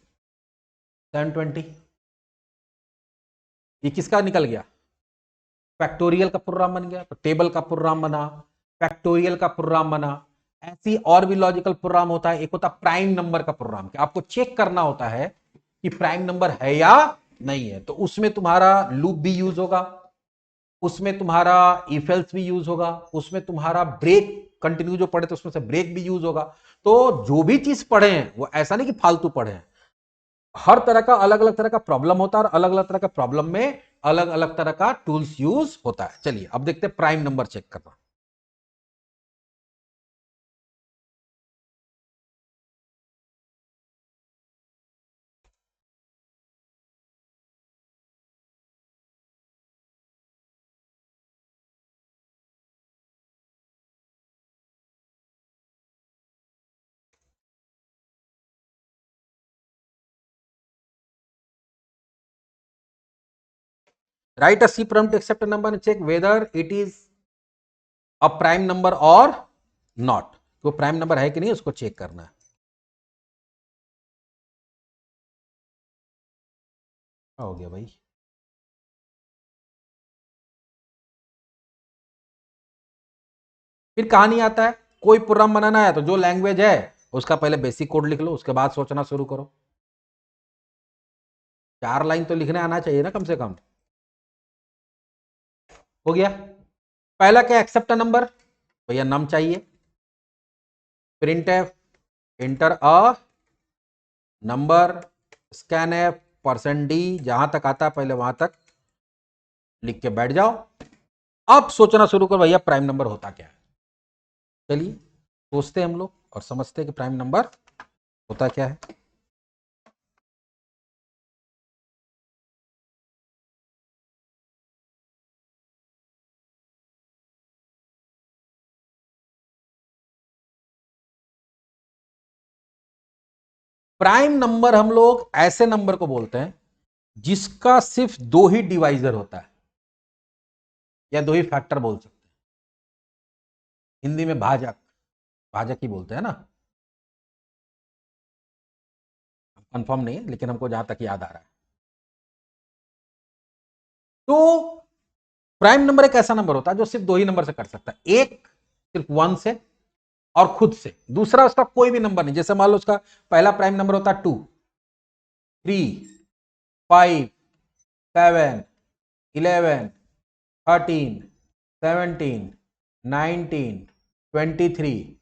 720। ये किसका निकल गया, फैक्टोरियल का प्रोग्राम बन गया। तो टेबल का प्रोग्राम बना, फैक्टोरियल का प्रोग्राम बना। ऐसी और भी लॉजिकल प्रोग्राम होता है। एक होता प्राइम नंबर का प्रोग्राम, कि आपको चेक करना होता है कि प्राइम नंबर है या नहीं है। तो उसमें तुम्हारा लूप भी यूज होगा, उसमें तुम्हारा इफ एल्स भी यूज होगा, उसमें तुम्हारा ब्रेक कंटिन्यू जो पढ़े तो उसमें से ब्रेक भी यूज होगा। तो जो भी चीज पढ़े हैं वो ऐसा नहीं कि फालतू पढ़े हैं, हर तरह का अलग अलग तरह का प्रॉब्लम होता है और अलग अलग तरह का प्रॉब्लम में अलग अलग तरह का टूल्स यूज होता है। चलिए अब देखते हैं प्राइम नंबर चेक करना। Write a C program to accept a number and check whether it is a prime number or not। तो प्राइम नंबर है कि नहीं उसको चेक करना है। क्या हो गया भाई, फिर कहां नहीं आता है। कोई प्रोग्राम बनाना है तो जो लैंग्वेज है उसका पहले बेसिक कोड लिख लो, उसके बाद सोचना शुरू करो। 4 लाइन तो लिखने आना चाहिए ना कम से कम। हो गया। पहला क्या, एक्सेप्ट अ नंबर, भैया नम चाहिए। Print f, enter a number, scan f, %d, जहां तक आता है पहले वहां तक लिख के बैठ जाओ। अब सोचना शुरू करो भैया प्राइम नंबर होता क्या है। चलिए सोचते हैं हम लोग और समझते हैं कि प्राइम नंबर होता क्या है। प्राइम नंबर हम लोग ऐसे नंबर को बोलते हैं जिसका सिर्फ 2 ही डिवाइजर होता है या 2 ही फैक्टर बोल सकते हैं। हिंदी में भाजक, भाजक ही बोलते हैं ना, कंफर्म नहीं है लेकिन हमको जहां तक याद आ रहा है। तो प्राइम नंबर एक ऐसा नंबर होता है जो सिर्फ 2 ही नंबर से कर सकता है। एक सिर्फ 1 से और खुद से, दूसरा उसका कोई भी नंबर नहीं। जैसे मान लो उसका पहला प्राइम नंबर होता है 2, 3, 5, 7, 11, 13, 17, 19, 23,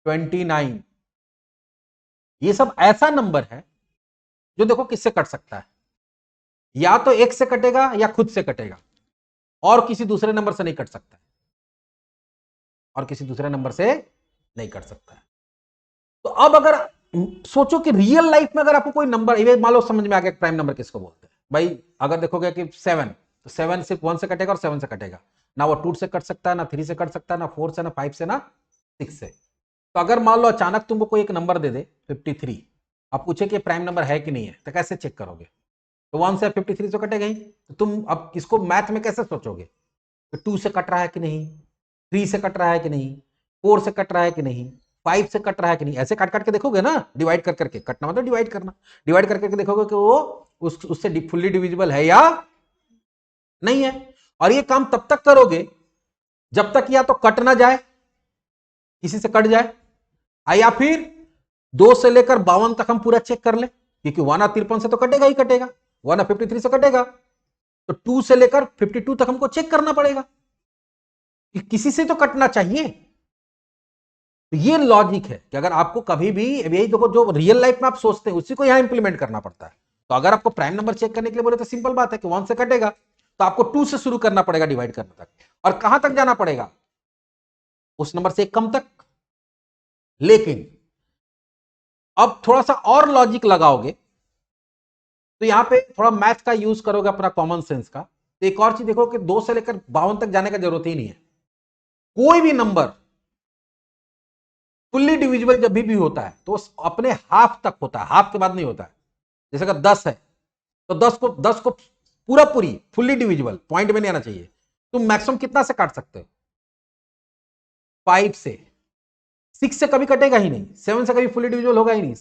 29। ये सब ऐसा नंबर है जो देखो किससे कट सकता है, या तो एक से कटेगा या खुद से कटेगा, और किसी दूसरे नंबर से नहीं कट सकता है, और किसी दूसरे नंबर से नहीं कट सकता है। तो अब अगर सोचो कि रियल लाइफ में अगर आपको कोई नंबर, मान लो समझ में आ गया प्राइम नंबर किसको बोलते हैं भाई। अगर देखोगे कि 7, तो 7 सिर्फ 1 से कटेगा और 7 से कटेगा, ना वो 2 से कट सकता है, ना 3 से कट सकता है, ना 4 से, ना 5 से, ना 6 से। तो अगर मान लो अचानक तुमको कोई एक नंबर दे दे 53, आप पूछे कि प्राइम नंबर है कि नहीं है, तो कैसे चेक करोगे। तो 1 से 53 तो कटेगा ही, तो तुम अब इसको मैथ में कैसे सोचोगे, तो 2 से कट रहा है कि नहीं, 3 से कट रहा है कि नहीं, 4 से कट रहा है कि नहीं, 5 से कट रहा है कि नहीं। ऐसे काट काट के देखोगे ना, डिवाइड कर करके, कटना मतलब डिवाइड करना, डिवाइड कर करके देखोगे कि वो उससे फुल्ली डिविजिबल है या नहीं है। और ये काम तब तक करोगे जब तक या तो कट ना जाए, किसी से कट जाए, या फिर 2 से लेकर 52 तक हम पूरा चेक कर ले, क्योंकि 153 से तो कटेगा ही कटेगा, 153 से कटेगा, तो 2 से लेकर 52 तक हमको चेक करना पड़ेगा कि किसी से तो कटना चाहिए। तो ये लॉजिक है कि अगर आपको कभी भी, यही देखो जो रियल लाइफ में आप सोचते हैं उसी को यहां इंप्लीमेंट करना पड़ता है। तो अगर आपको प्राइम नंबर चेक करने के लिए बोले तो सिंपल बात है कि 1 से कटेगा, तो आपको 2 से शुरू करना पड़ेगा डिवाइड करने तक, और कहां तक जाना पड़ेगा, उस नंबर से एक कम तक। लेकिन अब थोड़ा सा और लॉजिक लगाओगे तो यहां पे थोड़ा मैथ का यूज करोगे, अपना कॉमन सेंस का। तो एक और चीज देखो कि 2 से लेकर 52 तक जाने का जरूरत ही नहीं है। कोई भी नंबर फुल्ली डिविजिबल जब भी होता है तो अपने हाफ तक होता है, हाफ के बाद नहीं होता है। जैसे अगर 10 है तो 10 को पूरा पूरी फुल्ली डिविजिबल, पॉइंट में नहीं आना चाहिए। तुम मैक्सिमम कितना से काट सकते हो, 5 से, 6 से कभी कटेगा ही नहीं, 7 से कभी फुली डिविजिबल होगा ही नहीं।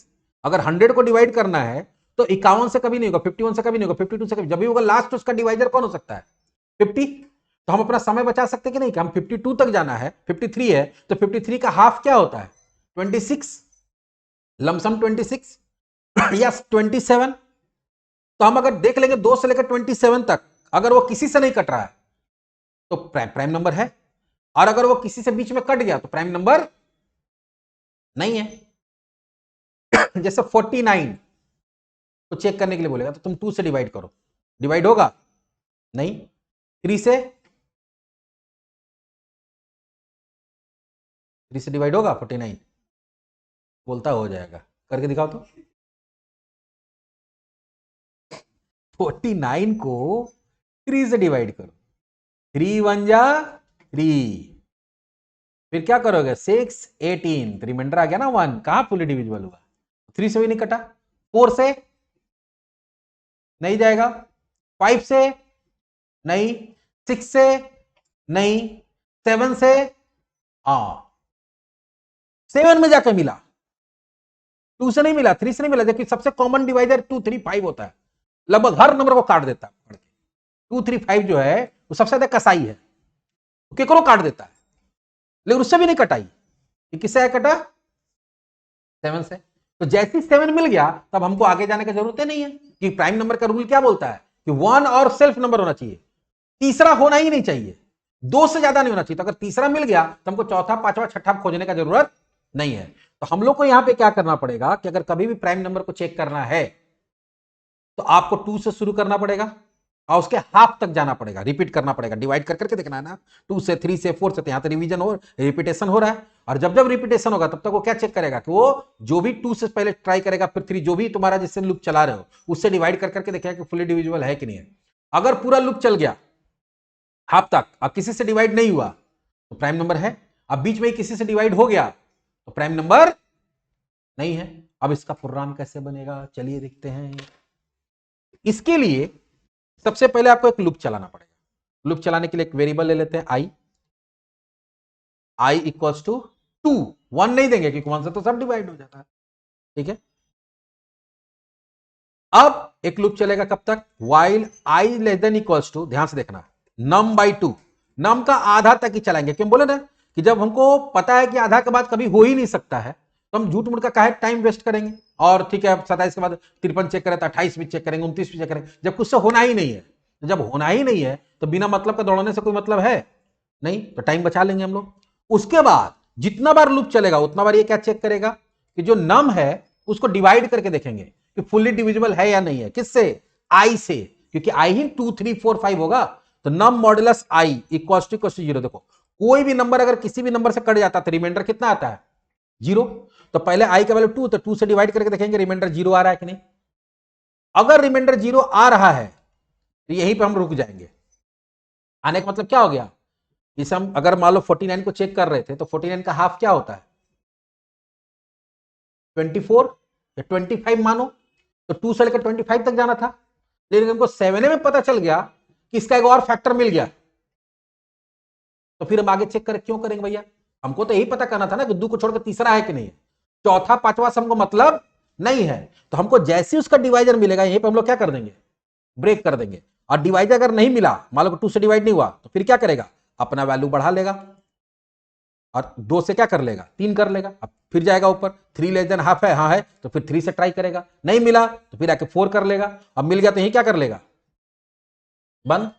अगर 100 को डिवाइड करना है तो 51 से कभी नहीं होगा, 51 से कभी नहीं होगा, 52 से कभी, जब भी होगा लास्ट उसका डिवाइजर कौन हो सकता है? 50। तो हम अपना समय बचा सकते कि नहीं कि हम 52 तक जाना है, 53 है तो 53 का हाफ क्या होता है? 26, लमसम 26 या 27। तो हम अगर देख लेंगे 2 से लेकर 27 तक अगर वो किसी से नहीं कट रहा है तो प्राइम नंबर है, और अगर वो किसी से बीच में कट गया तो प्राइम नंबर नहीं है। जैसे 49 को चेक करने के लिए बोलेगा तो तुम 2 से डिवाइड करो, डिवाइड होगा नहीं। 3 से डिवाइड होगा 49? बोलता हो जाएगा, करके दिखाओ तो। 49 को 3 से डिवाइड करो, 3 1 जा 3, फिर क्या करोगे 6 18, रिमाइंडर आ गया ना 1, कहां फुली डिविजिबल हुआ? 3 से भी नहीं कटा, 4 से नहीं जाएगा, 5 से नहीं, 6 से नहीं, 7 से 7 में जाकर मिला, 2 से नहीं मिला, 3 से नहीं मिला, जबकि सबसे कॉमन डिवाइजर 2 3 5 होता है, लगभग हर नंबर को काट देता है। 2 3 5 जो है वो सबसे ज्यादा कसाई है, केकरो काट देता है, लेकिन उससे भी नहीं कटाई। किससे है कटा? 7 से। तो जैसे 7 मिल गया तब हमको आगे जाने की जरूरत नहीं है, कि प्राइम नंबर का रूल क्या बोलता है कि 1 और सेल्फ नंबर होना चाहिए, तीसरा होना ही नहीं चाहिए, 2 से ज्यादा नहीं होना चाहिए। तो अगर तीसरा मिल गया तो हमको चौथा पांचवा छठा खोजने का जरूरत नहीं है। तो हम लोग को यहां पे क्या करना पड़ेगा कि अगर कभी भी प्राइम नंबर को चेक करना है तो आपको 2 से शुरू करना पड़ेगा और उसके हाफ तक जाना पड़ेगा, रिपीट करना पड़ेगा, डिवाइड कर करके देखना है ना, 2 से 3 से 4 से, तो यहां तो रिवीजन हो, रिपीटेशन हो रहा है। और जब जब रिपीटेशन होगा तब तक वो क्या चेक करेगा कि वो जो भी 2 से पहले ट्राई करेगा, फिर 3 जो भी तुम्हारा जिससे लूप चला रहे हो उससे डिवाइड कर करके देखेगा कि फुली डिविजिबल है कि नहीं है। अगर पूरा लूप चल गया हाफ तक और किसी से डिवाइड नहीं हुआ तो प्राइम नंबर है, अब बीच में ही किसी से डिवाइड हो गया तो प्राइम नंबर नहीं है। अब इसका प्रोग्राम कैसे बनेगा, चलिए देखते हैं। इसके लिए सबसे पहले आपको एक लूप चलाना पड़ेगा। लूप चलाने के लिए एक वेरिएबल ले लेते हैं आई इक्वल्स टू 2, 1 नहीं देंगे क्योंकि 1 से तो सब डिवाइड हो जाता है, ठीक है। अब एक लूप चलेगा कब तक? While i less than equals to, ध्यान से देखना, नम बाई 2, नम का आधा तक ही चलाएंगे। क्यों बोले ना कि जब हमको पता है कि आधा के बाद कभी हो ही नहीं सकता है तो हम झूठ मूठ का काहे टाइम वेस्ट करेंगे। और ठीक है 27 के बाद 53 चेक करें तो 28 भी चेक करेंगे, 29 भी चेक करेंगे, जब कुछ से होना ही नहीं है। जब होना ही नहीं है तो बिना मतलब का दौड़ने से कोई मतलब है नहीं, तो टाइम बचा लेंगे हम लोग। उसके बाद जितना बार लूप चलेगा उतना बार ये क्या चेक करेगा कि जो नम है उसको डिवाइड करके देखेंगे कि फुल्ली डिविजिबल है या नहीं है। किससे? आई से, क्योंकि आई ही 2 3 4 5 होगा। तो नम मॉडुलस आई इक्वल्स टू 0। देखो कोई भी नंबर अगर किसी भी नंबर से कट जाता है तो रिमाइंडर कितना आता है? 0। तो पहले आई का वैल्यू 2, तो 2 से डिवाइड करके देखेंगे रिमाइंडर 0 आ रहा है कि नहीं। अगर रिमाइंडर 0 आ रहा है तो यहीं पे हम रुक जाएंगे। आने का मतलब क्या हो गया, इसे हम अगर मान लो 49 को चेक कर रहे थे तो 49 का हाफ क्या होता है? 24 या 25 मानो, तो 2 से लेकर 25 तक जाना था, लेकिन हमको 7 में पता चल गया कि इसका एक और फैक्टर मिल गया, तो फिर हम आगे चेक करें क्यों करेंगे भैया? हमको तो यही पता करना था ना कि 2 को छोड़कर तीसरा है कि नहीं है, चौथा पांचवा से हमको मतलब नहीं है। तो हमको जैसे उसका डिवाइजर मिलेगा यहीं पर हम लोग क्या कर देंगे, ब्रेक कर देंगे। और डिवाइजर अगर नहीं मिला, मान लो 2 से डिवाइड नहीं हुआ, तो फिर क्या करेगा, अपना वैल्यू बढ़ा लेगा और 2 से क्या कर लेगा, 3 कर लेगा। अब फिर जाएगा ऊपर, 3 लेस देन हाफ है, हाँ है, तो फिर 3 से ट्राई करेगा, नहीं मिला तो फिर आके 4 कर लेगा, अब मिल गया तो यही क्या कर लेगा, बंद।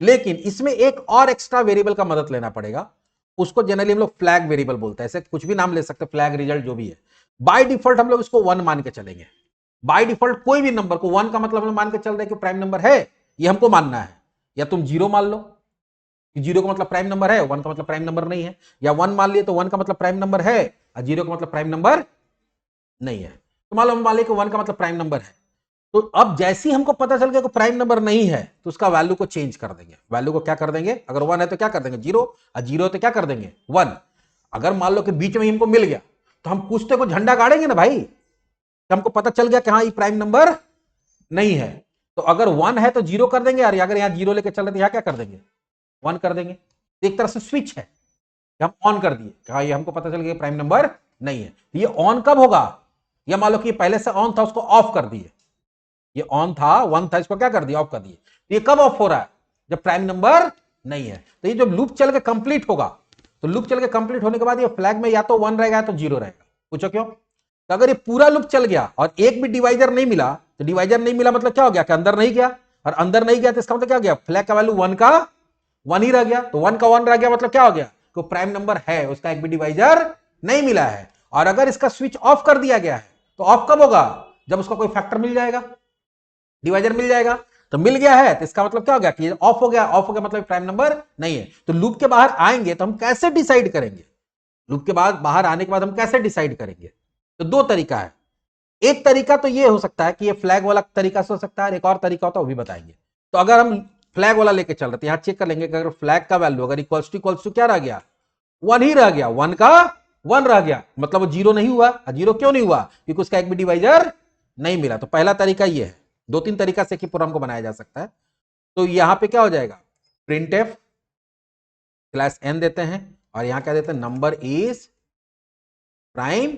लेकिन इसमें एक और एक्स्ट्रा वेरिएबल का मदद लेना पड़ेगा, उसको जनरली हम लोग फ्लैग वेरिएबल बोलते हैं, ऐसे कुछ भी नाम ले सकते हैं, फ्लैग रिजल्ट जो भी है। बाय डिफॉल्ट हम लोग इसको 1 मान के चलेंगे। बाय डिफॉल्ट कोई भी नंबर को 1 का मतलब हम लोग मान के चल रहे हैं कि प्राइम नंबर है, ये हमको मानना है। या तुम 0 मान लो कि 0 का मतलब प्राइम नंबर है, 1 का मतलब प्राइम नंबर नहीं है। या 1 मान लिए तो 1 का मतलब प्राइम नंबर है और 0 का मतलब प्राइम नंबर नहीं है। तो मान लो हम मान लिया कि 1 का मतलब प्राइम नंबर है, तो अब जैसे ही हमको पता चल गया कि प्राइम नंबर नहीं है तो उसका वैल्यू को चेंज कर देंगे। वैल्यू को क्या कर देंगे, अगर 1 है तो क्या कर देंगे 0, और 0 तो क्या कर देंगे 1। अगर मान लो कि बीच में हमको मिल गया तो हम कुछ तो झंडा गाड़ेंगे ना भाई, तो हमको पता चल गया कि हाँ ये प्राइम नंबर नहीं है। तो अगर 1 है तो 0 कर देंगे, और अगर यहाँ 0 लेके चल रहे तो यहाँ क्या कर देंगे 1 कर देंगे। एक तरह से स्विच है, हम ऑन कर दिए, कहा ये हमको पता चल गया प्राइम नंबर नहीं है। तो ये ऑन कब होगा, या मान लो कि पहले से ऑन था उसको ऑफ कर दिए, ये ऑन था 1 था इसको क्या कर दिया ऑफ कर दिए, तो ये कब ऑफ हो रहा है, जब प्राइम नंबर नहीं है। तो ये जब लूप चल के कंप्लीट होगा, तो लूप चल के कंप्लीट होने के बाद ये फ्लैग में या तो 1 रहेगा या तो 0 रहेगा। पूछो क्यों, तो अगर ये पूरा लूप चल गया और एक भी डिवाइजर नहीं मिला, तो डिवाइजर नहीं मिला मतलब क्या हो गया कि अंदर नहीं गया, और अंदर नहीं गया तो इसका मतलब क्या हो गया, फ्लैग का वैल्यू 1 का 1 ही रह गया, तो 1 का 1 रह गया मतलब क्या हो गया, तो प्राइम नंबर है, उसका एक भी डिवाइजर नहीं मिला है। और अगर इसका स्विच ऑफ कर दिया गया है, तो ऑफ कब होगा, जब उसका कोई फैक्टर मिल जाएगा, डिवाइजर मिल जाएगा। तो मिल गया है तो इसका मतलब क्या हो गया कि ऑफ हो गया, ऑफ हो गया मतलब प्राइम नंबर नहीं है। तो लूप के बाहर आएंगे तो हम कैसे डिसाइड करेंगे, लूप के बाद बाहर आने के बाद हम कैसे डिसाइड करेंगे, तो दो तरीका है। एक तरीका तो ये हो सकता है कि ये फ्लैग वाला तरीका से हो सकता है, एक और तरीका होता है वो भी बताएंगे। तो अगर हम फ्लैग वाला लेके चल रहे थे, यहां चेक कर लेंगे कि अगर फ्लैग का वैल्यू अगर इक्वल्स टू क्या रह गया, 1 ही रह गया, 1 का 1 रह गया, मतलब वो 0 नहीं हुआ। 0 क्यों नहीं हुआ, क्योंकि उसका एक भी डिवाइजर नहीं मिला। तो पहला तरीका ये है, दो तीन तरीका से कि प्रोग्राम को बनाया जा सकता है। तो यहां पे क्या हो जाएगा, प्रिंट एफ क्लास एन देते हैं, और यहां क्या देते हैं, नंबर इज प्राइम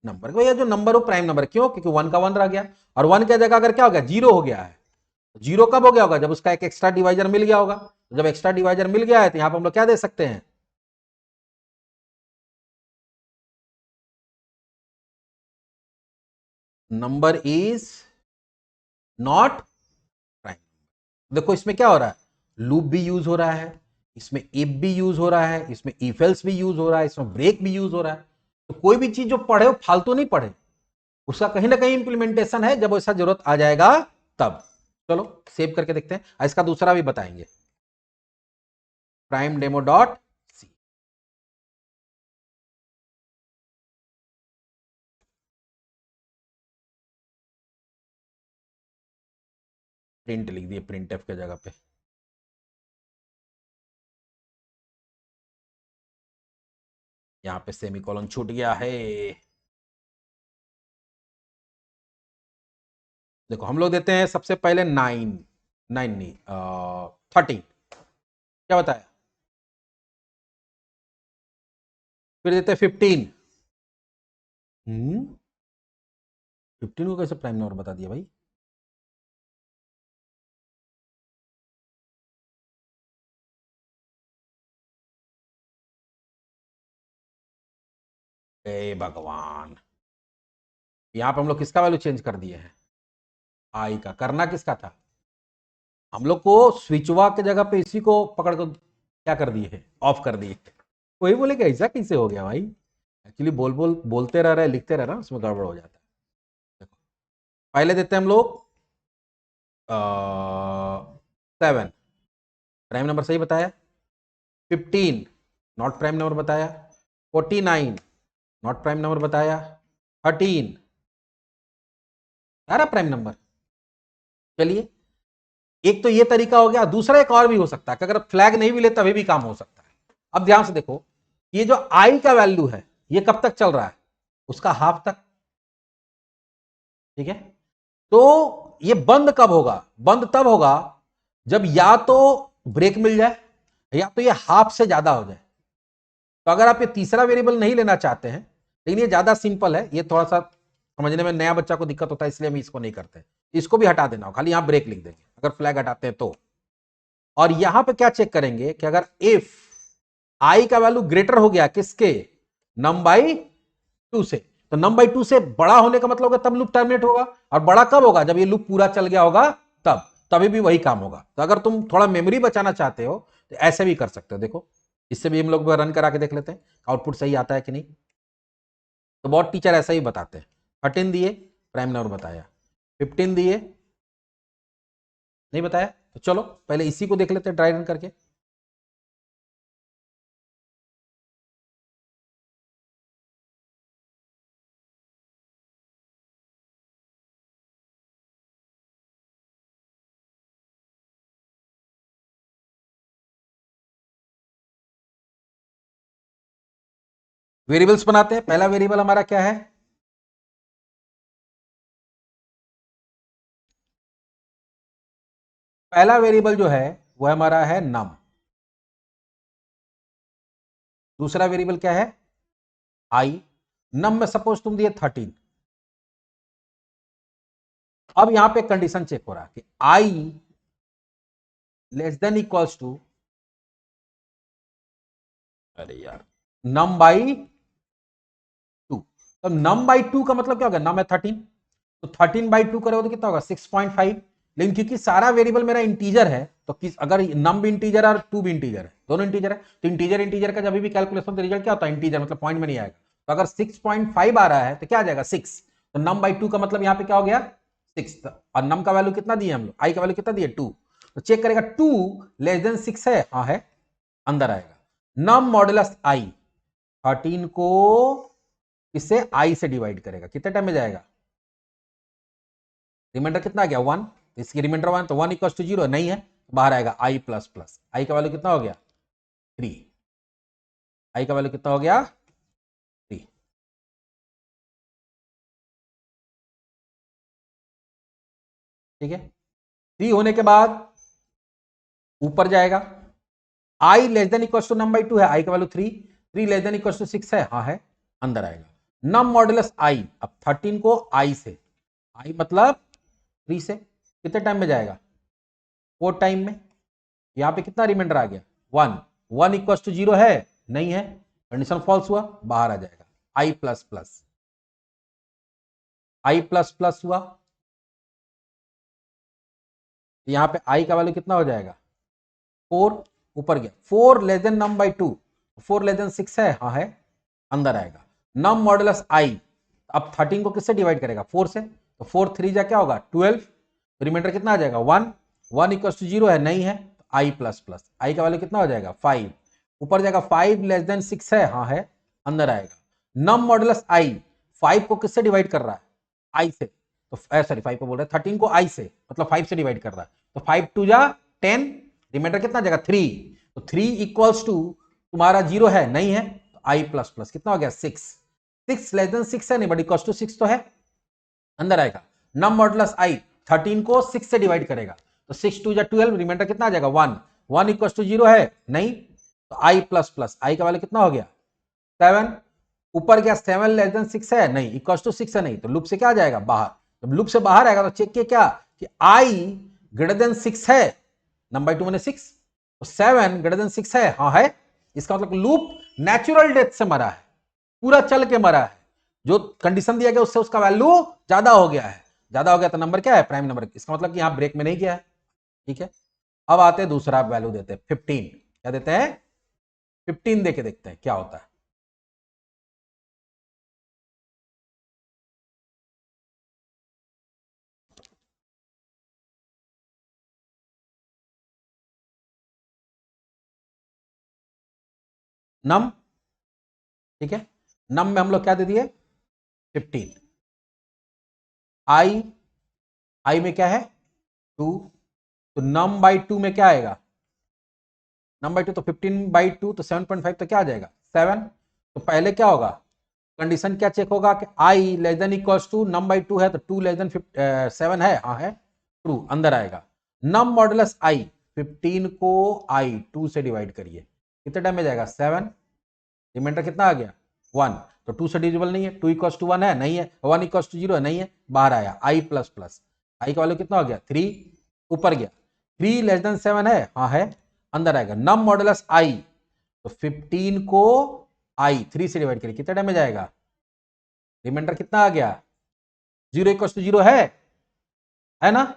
नंबर। भैया जो नंबर हो प्राइम नंबर, क्यों, क्योंकि 1 का 1 रह गया, और 1 की जगह अगर क्या हो गया 0 हो गया है। 0 कब हो गया होगा, जब उसका एक एक्स्ट्रा डिवाइजर मिल गया होगा। तो जब एक्स्ट्रा डिवाइजर मिल गया है तो यहां पर हम लोग क्या दे सकते हैं, नंबर इज नॉट प्राइम। देखो इसमें क्या हो रहा है, लूप भी यूज हो रहा है, इसमें इफ भी यूज हो रहा है, इसमें इफ एल्स भी यूज हो रहा है, इसमें ब्रेक भी यूज हो रहा है। तो कोई भी चीज जो पढ़े वो फालतू नहीं पढ़े, उसका कहीं ना कहीं इंप्लीमेंटेशन है, जब ऐसा जरूरत आ जाएगा तब। चलो सेव करके देखते हैं, इसका दूसरा भी बताएंगे, prime demo dot c. Print लिख दिए प्रिंट एफ के जगह पे, यहां पे सेमीकोलन छूट गया है। देखो हम लोग देते हैं सबसे पहले 9, 9 नहीं 13, क्या बताया, फिर देते हैं 15। 15 को कैसे प्राइम नंबर बता दिया भाई, हे भगवान। यहां पर हम लोग किसका वैल्यू चेंज कर दिए हैं, आई का। करना किसका था, हम लोग को स्विचवा के जगह पे इसी को पकड़ कर क्या कर दिए है, ऑफ कर दिए। वही बोले कि ऐसा कैसे हो गया भाई, एक्चुअली बोलते रह रहे लिखते रह रहे उसमें गड़बड़ हो जाता है। देखो पहले देते हैं हम लोग 7, प्राइम नंबर सही बताया। 15 नॉट प्राइम नंबर बताया। 49 नॉट प्राइम नंबर बताया। 13 आ रहा प्राइम नंबर। चलिए एक तो ये तरीका हो गया, दूसरा एक और भी हो सकता है कि अगर फ्लैग नहीं मिले तभी भी काम हो सकता है। अब ध्यान से देखो, ये जो आई का वैल्यू है ये कब तक चल रहा है, उसका हाफ तक, ठीक है। तो ये बंद कब होगा, बंद तब होगा जब या तो ब्रेक मिल जाए या तो ये हाफ से ज्यादा हो जाए। तो अगर आप ये तीसरा वेरिएबल नहीं लेना चाहते हैं, लेकिन ये ज्यादा सिंपल है, ये थोड़ा सा समझने में नया बच्चा को दिक्कत होता है इसलिए हम इसको नहीं करते, इसको भी हटा देना हो, खाली यहां ब्रेक लिख देंगे अगर फ्लैग हटाते हैं तो। और यहां पे क्या चेक करेंगे कि अगर इफ आई का वैल्यू ग्रेटर हो गया किसके, नम बाई 2 से, तो नम बाई 2 से बड़ा होने का मतलब होगा तब लूप टर्मिनेट होगा। और बड़ा कब होगा, जब ये लूप पूरा चल गया होगा तब, तभी भी वही काम होगा। तो अगर तुम थोड़ा मेमोरी बचाना चाहते हो तो ऐसे भी कर सकते हो। देखो इससे भी हम लोग रन करा के देख लेते हैं आउटपुट सही आता है कि नहीं। तो बहुत टीचर ऐसा ही बताते हैं, 13 दिए प्राइम नंबर बताया, 15 दिए नहीं बताया। तो चलो पहले इसी को देख लेते हैं ड्राई रन करके। वेरिएबल्स बनाते हैं, पहला वेरिएबल हमारा क्या है, पहला वेरिएबल जो है वो हमारा है नम। दूसरा वेरिएबल क्या है आई। नम में सपोज तुम दिए 13। अब यहां पे कंडीशन चेक हो रहा है कि i less than equals to, अरे यार, नम बाई 2। तो नम बाई 2 का मतलब क्या होगा, नम है 13, तो 13/2 करोगे तो कितना होगा 6.5। लेकिन क्योंकि सारा वेरिएबल मेरा इंटीजर है, तो अगर नम भी इंटीजर है और 2 भी इंटीजर है, दोनों इंटीजर है, तो इंटीजर इंटीजर का जब भी कैलकुलेशन तो रिजल्ट क्या होता है, इंटीजर मतलब पॉइंट में नहीं आएगा। तो अगर 6.5 आ रहा है तो क्या आ जाएगा 6, तो नम बाई 2 का मतलब यहां पे क्या हो गया 6। और नम का वैल्यू कितना दिए हम लोग, आई का वैल्यू कितना दिए 2, तो चेक करेगा 2 लेस देन 6 है, हाँ है, अंदर आएगा। नम मॉडुलस आई 13 को इससे आई से डिवाइड करेगा, कितने टाइम में जाएगा, रिमाइंडर कितना आ गया 1, इसकी रिमाइंडर 1, तो 1 इक्वल टू 0 नहीं है, बाहर आएगा आई प्लस प्लस, आई का वैल्यू कितना हो गया 3, आई का वैल्यू कितना हो गया 3। ठीक है, 3 होने के बाद ऊपर जाएगा, i less than equal to num by 2 है, आई का value 3, 3 less than equal to 6 है, हाँ है, अंदर आएगा। नम मॉडुलस आई, अब 13 को आई से, आई मतलब 3 से, कितने टाइम में जाएगा 4 टाइम में। यहां पे कितना रिमाइंडर आ गया 1, 1 इक्वल टू 0 है, नहीं है, कंडीशन फॉल्स हुआ, बाहर आ जाएगा i plus plus, I plus plus हुआ, यहां पे आई का वैल्यू कितना हो जाएगा 4, ऊपर गया 4 less than num by 2, 4 less than 6 है, हाँ है, अंदर आएगा। नम मॉडुलस आई, अब 13 को किससे डिवाइड करेगा 4 से, तो 4 3 जा क्या होगा 12, रिमाइंडर कितना आ जाएगा 1, 1 इक्वल टू 0 है, नहीं है, तो आई प्लस प्लस, आई का वैल्यू कितना हो जाएगा 5, ऊपर जाएगा 5 लेस देन 6 है, हाँ है, अंदर आएगा। नम मॉडुलस आई 5 को किससे डिवाइड कर रहा है आई से, तो सॉरी 5 को बोल रहा है 13 को आई से, मतलब 5 से डिवाइड कर रहा है, तो 5 2 जा 10, रिमाइंडर कितना जाएगा 3, तो 3 इक्वल्स टू तुम्हारा 0 है, नहीं है, तो आई प्लस प्लस कितना हो गया 6, 6 लेस देन 6 है नहीं, बट इक्वल्स टू 6 तो है, अंदर आएगा। नम मॉडुलस आई 13 को 6 से डिवाइड करेगा, तो 6 2 जा 12, रिमाइंडर कितना आ जाएगा 1, 1 इक्वल टू 0 है, नहीं, तो आई प्लस प्लस, आई का वैल्यू कितना हो गया 7, ऊपर गया 7 लेस देन 6 है, नहीं, इक्वल टू 6 है, नहीं, तो लूप से क्या आ जाएगा बाहर। जब लूप से बाहर आएगा तो चेक किया क्या कि आई ग्रेटर देन 6 है, नंबर 2 मैंने 6, तो 7 ग्रेटर देन 6 है, हाँ है, इसका मतलब लूप नेचुरल डेथ से मरा है, पूरा चल के मरा है, जो कंडीशन दिया गया उससे उसका वैल्यू ज्यादा हो गया है, ज्यादा हो गया तो नंबर क्या है प्राइम नंबर, इसका मतलब कि यहां ब्रेक में नहीं गया है। ठीक है, अब आते हैं दूसरा वैल्यू देते हैं 15, क्या देते हैं 15 देके देखते हैं क्या होता है। नम, ठीक है, नम में हम लोग क्या दे दिए 15, आई, आई में क्या है 2, तो नम बाई 2 में क्या आएगा, नम बाई 2 तो 15/2, तो 7.5, तो क्या आ जाएगा 7, तो पहले क्या होगा कंडीशन क्या चेक होगा कि i less than equals to num by 2 है, तो 2 लेस देन 7 है, हाँ है, ट्रू, अंदर आएगा। नम मॉडुलस आई 15 को आई 2 से डिवाइड करिए, कितने टाइम में जाएगा 7, रिमाइंडर कितना आ गया 1, तो 2 से डिविजिबल नहीं है, 2 इक्वल्स टू 1 है, नहीं है, 1 इक्वल्स टू 0 है, नहीं है, बाहर आया आई प्लस प्लस, आई का वैल्यू कितना हो गया 3, ऊपर गया 3 लेस देन 7 है, हाँ है, अंदर आएगा। नम मॉडुलस आई, तो 15 को आई 3 से डिवाइड करिए, कितने टाइम में जाएगा, रिमाइंडर कितना आ गया 0 इक्वल्स टू 0 है ना,